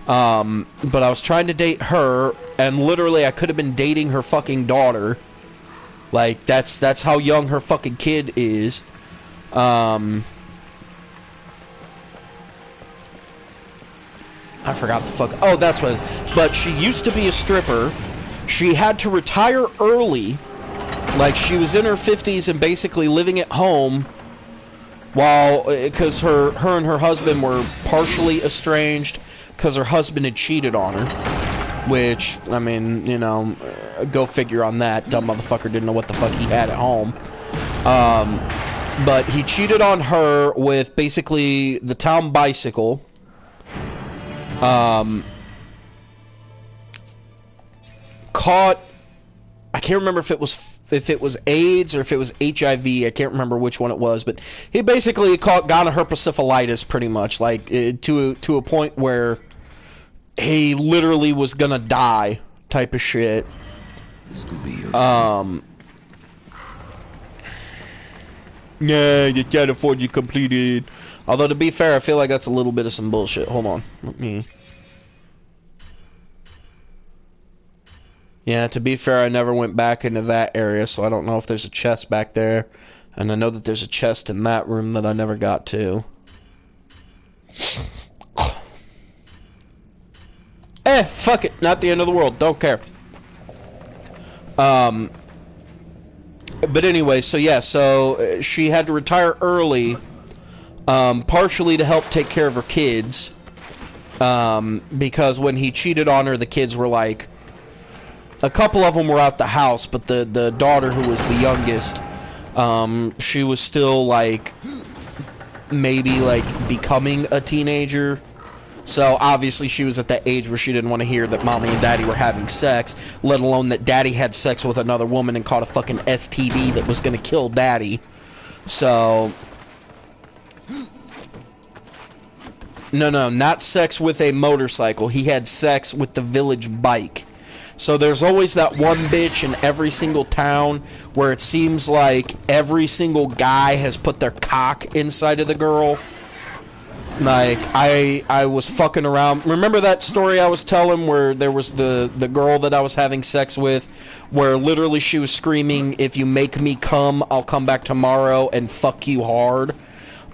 But I was trying to date her, and literally I could have been dating her fucking daughter. Like, that's how young her fucking kid is. I forgot the fuck. Oh, that's what. But she used to be a stripper. She had to retire early. Like, she was in her 50s and basically living at home while, because her and her husband were partially estranged because her husband had cheated on her. Which, I mean, you know, go figure on that. Dumb motherfucker didn't know what the fuck he had at home. But he cheated on her with basically the town bicycle. Caught, I can't remember if it was AIDS or if it was HIV. I can't remember which one it was, but he basically got herpessyphilitis pretty much, like to a point where he literally was gonna die, type of shit. This could be useful. Yeah, you can't afford you completed. Although, to be fair, I feel like that's a little bit of some bullshit. Hold on, let me. Yeah, to be fair, I never went back into that area, so I don't know if there's a chest back there. And I know that there's a chest in that room that I never got to. Fuck it. Not the end of the world. Don't care. But anyway, so yeah, so she had to retire early, partially to help take care of her kids. Because when he cheated on her, the kids were like, a couple of them were out the house, but the daughter, who was the youngest, she was still, like, maybe, like, becoming a teenager. So, obviously, she was at that age where she didn't want to hear that mommy and daddy were having sex, let alone that daddy had sex with another woman and caught a fucking STD that was going to kill daddy. So... No, not sex with a motorcycle. He had sex with the village bike. So there's always that one bitch in every single town where it seems like every single guy has put their cock inside of the girl. Like, I was fucking around. Remember that story I was telling where there was the girl that I was having sex with, where literally she was screaming, if you make me come, I'll come back tomorrow and fuck you hard.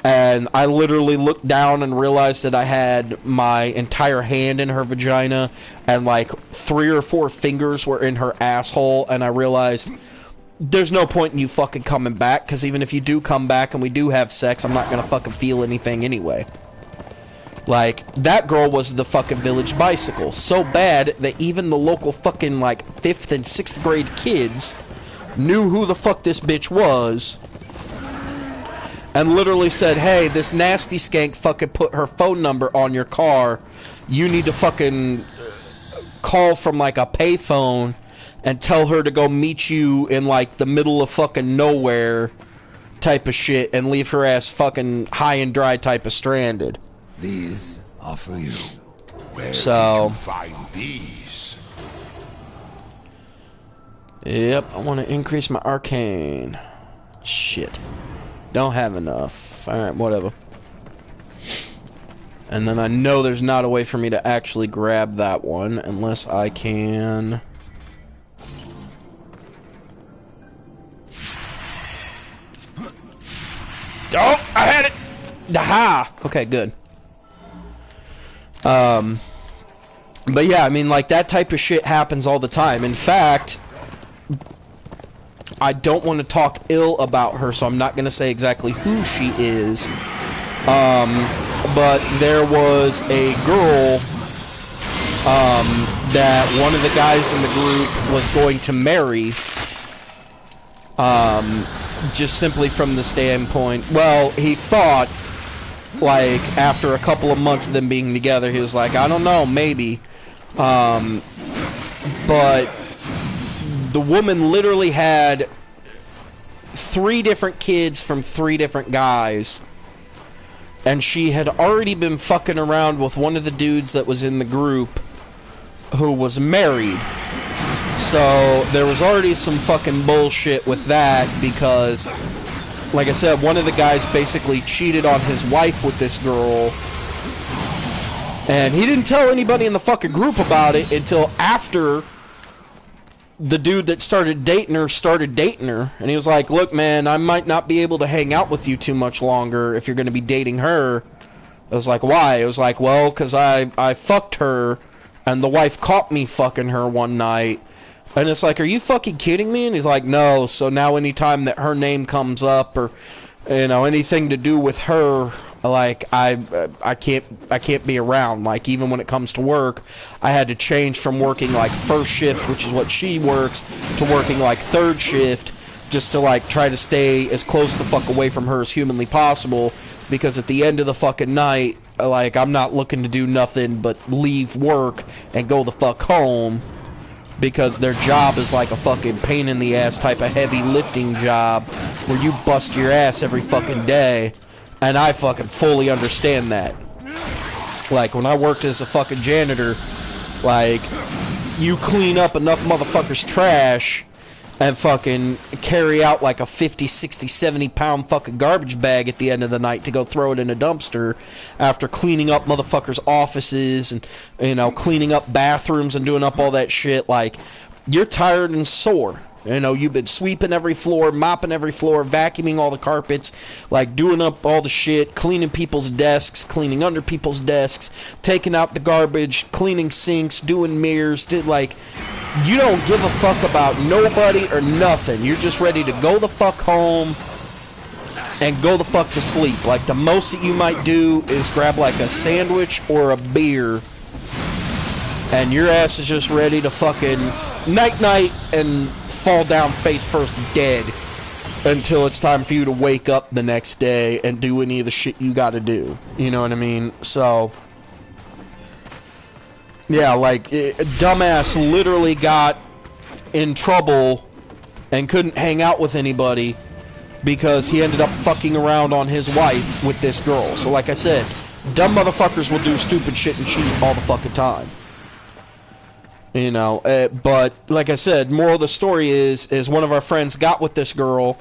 And I literally looked down and realized that I had my entire hand in her vagina and like 3 or 4 fingers were in her asshole, and I realized there's no point in you fucking coming back, because even if you do come back and we do have sex, I'm not gonna fucking feel anything anyway. Like, that girl was the fucking village bicycle. So bad that even the local fucking, like, 5th and 6th grade kids knew who the fuck this bitch was. And literally said, hey, this nasty skank fucking put her phone number on your car. You need to fucking call from, like, a payphone and tell her to go meet you in, like, the middle of fucking nowhere type of shit and leave her ass fucking high and dry type of stranded. These are for you. Where So- did you find these? Yep, I want to increase my arcane. Shit. Don't have enough. Alright, whatever. And then I know there's not a way for me to actually grab that one unless I can... Oh, I had it! Aha! Okay, good. But yeah, I mean, like, that type of shit happens all the time. In fact, I don't want to talk ill about her, so I'm not going to say exactly who she is. But there was a girl, that one of the guys in the group was going to marry. Just simply from the standpoint, well, he thought, like, after a couple of months of them being together, he was like, I don't know, maybe. But the woman literally had 3 different kids from 3 different guys, and she had already been fucking around with one of the dudes that was in the group who was married. So there was already some fucking bullshit with that, because, like I said, one of the guys basically cheated on his wife with this girl, and he didn't tell anybody in the fucking group about it until after the dude that started dating her, and he was like, look, man, I might not be able to hang out with you too much longer if you're going to be dating her. I was like, why? It was like, well, because I fucked her, and the wife caught me fucking her one night. And it's like, are you fucking kidding me? And he's like, no. So now anytime that her name comes up, or, you know, anything to do with her, like, I can't be around. Like, even when it comes to work, I had to change from working like first shift, which is what she works, to working like third shift, just to like try to stay as close the fuck away from her as humanly possible, because at the end of the fucking night, like, I'm not looking to do nothing but leave work and go the fuck home, because their job is like a fucking pain in the ass type of heavy lifting job where you bust your ass every fucking day. And I fucking fully understand that. Like, when I worked as a fucking janitor, like, you clean up enough motherfuckers' trash and fucking carry out like a 50, 60, 70 pound fucking garbage bag at the end of the night to go throw it in a dumpster after cleaning up motherfuckers' offices and, you know, cleaning up bathrooms and doing up all that shit. Like, you're tired and sore. You know, you've been sweeping every floor, mopping every floor, vacuuming all the carpets, like doing up all the shit, cleaning people's desks, cleaning under people's desks, taking out the garbage, cleaning sinks, doing mirrors, like, you don't give a fuck about nobody or nothing. You're just ready to go the fuck home and go the fuck to sleep. Like, the most that you might do is grab like a sandwich or a beer, and your ass is just ready to fucking night-night and fall down face first dead until it's time for you to wake up the next day and do any of the shit you gotta do. You know what I mean? So, yeah, like, dumbass literally got in trouble and couldn't hang out with anybody because he ended up fucking around on his wife with this girl. So, like I said, dumb motherfuckers will do stupid shit and cheat all the fucking time. You know, but like I said, moral of the story is one of our friends got with this girl.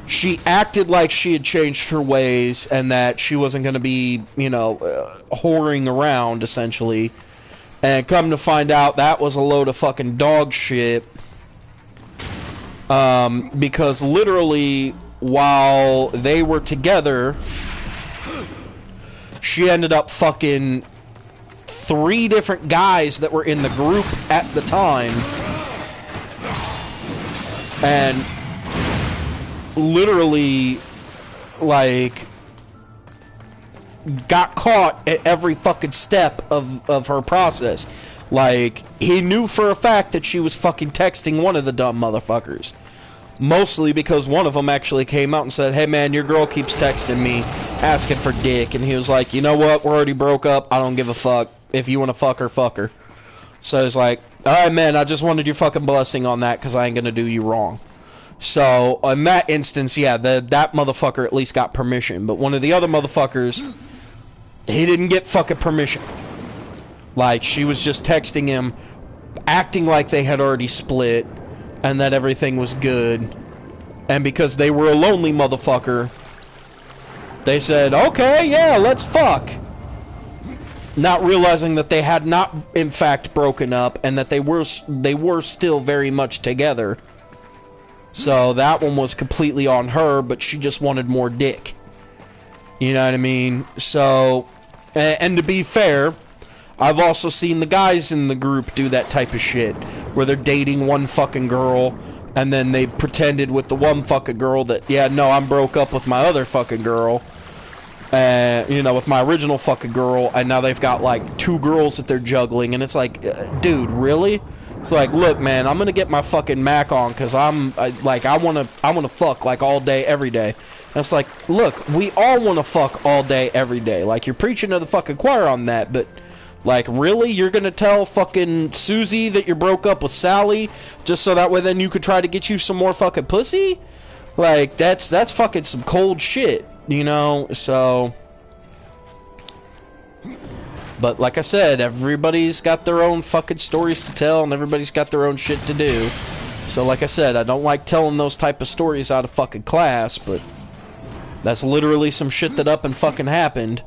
She acted like she had changed her ways and that she wasn't going to be, you know, whoring around, essentially. And come to find out, that was a load of fucking dog shit. Because literally, while they were together, she ended up fucking 3 different guys that were in the group at the time, and literally, like, got caught at every fucking step of her process. Like, he knew for a fact that she was fucking texting one of the dumb motherfuckers. Mostly because one of them actually came out and said, hey man, your girl keeps texting me, asking for dick. And he was like, you know what, we're already broke up, I don't give a fuck. If you want to fuck her, fuck her. So it's like, alright man, I just wanted your fucking blessing on that because I ain't gonna do you wrong. So, in that instance, yeah, that motherfucker at least got permission. But one of the other motherfuckers, he didn't get fucking permission. Like, she was just texting him, acting like they had already split, and that everything was good. And because they were a lonely motherfucker, they said, okay, yeah, let's fuck. Not realizing that they had not, in fact, broken up, and that they were still very much together. So that one was completely on her, but she just wanted more dick. You know what I mean? So, and to be fair, I've also seen the guys in the group do that type of shit, where they're dating one fucking girl, and then they pretended with the one fucking girl that, yeah, no, I'm broke up with my other fucking girl, you know, with my original fucking girl, and now they've got, like, 2 girls that they're juggling, and it's like, dude, really? It's like, look, man, I'm gonna get my fucking Mac on, because I wanna fuck, like, all day, every day. And it's like, look, we all wanna fuck all day, every day. Like, you're preaching to the fucking choir on that, but, like, really? You're gonna tell fucking Susie that you broke up with Sally, just so that way then you could try to get you some more fucking pussy? Like, that's fucking some cold shit, you know? So... But like I said, everybody's got their own fucking stories to tell, and everybody's got their own shit to do. So like I said, I don't like telling those type of stories out of fucking class, but that's literally some shit that up and fucking happened.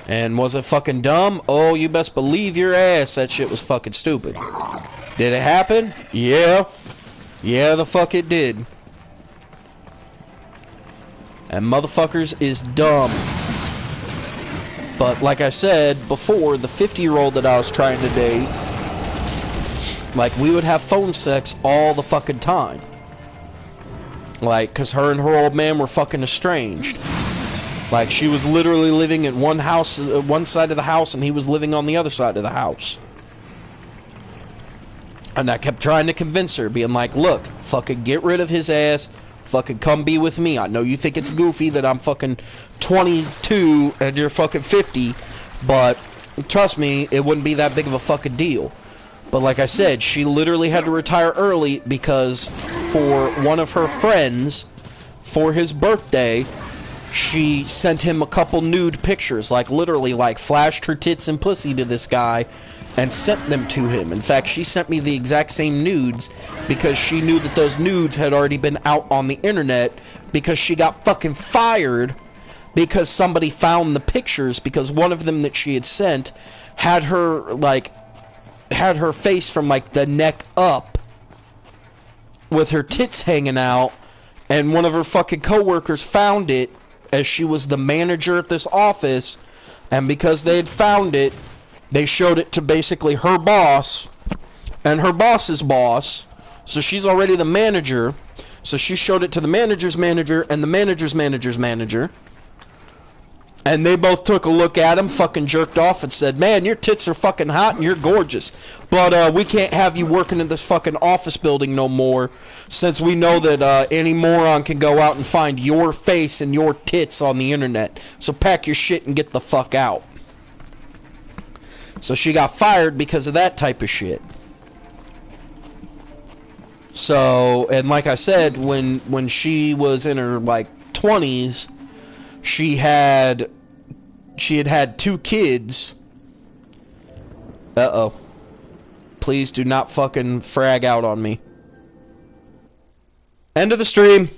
And was it fucking dumb? Oh, you best believe your ass that shit was fucking stupid. Did it happen? Yeah. Yeah, the fuck it did. And motherfuckers is dumb. But like I said before, the 50-year-old that I was trying to date, like, we would have phone sex all the fucking time. Like, cause her and her old man were fucking estranged. Like, she was literally living at one house, one side of the house, and he was living on the other side of the house. And I kept trying to convince her, being like, look, fucking get rid of his ass, fucking come be with me. I know you think it's goofy that I'm fucking 22 and you're fucking 50, but trust me, it wouldn't be that big of a fucking deal. But like I said, she literally had to retire early because for one of her friends, for his birthday, she sent him a couple nude pictures, like literally like flashed her tits and pussy to this guy and sent them to him. In fact, she sent me the exact same nudes because she knew that those nudes had already been out on the internet, because she got fucking fired because somebody found the pictures, because one of them that she had sent had her face from like the neck up with her tits hanging out, and one of her fucking coworkers found it as she was the manager at this office, and because they had found it, they showed it to basically her boss and her boss's boss. So she's already the manager, so she showed it to the manager's manager and the manager's manager's manager. And they both took a look at him, fucking jerked off, and said, man, your tits are fucking hot and you're gorgeous, but we can't have you working in this fucking office building no more, since we know that any moron can go out and find your face and your tits on the internet. So pack your shit and get the fuck out. So she got fired because of that type of shit. So, and like I said, when she was in her, like, 20s, she had 2 kids. Uh-oh. Please do not fucking frag out on me. End of the stream.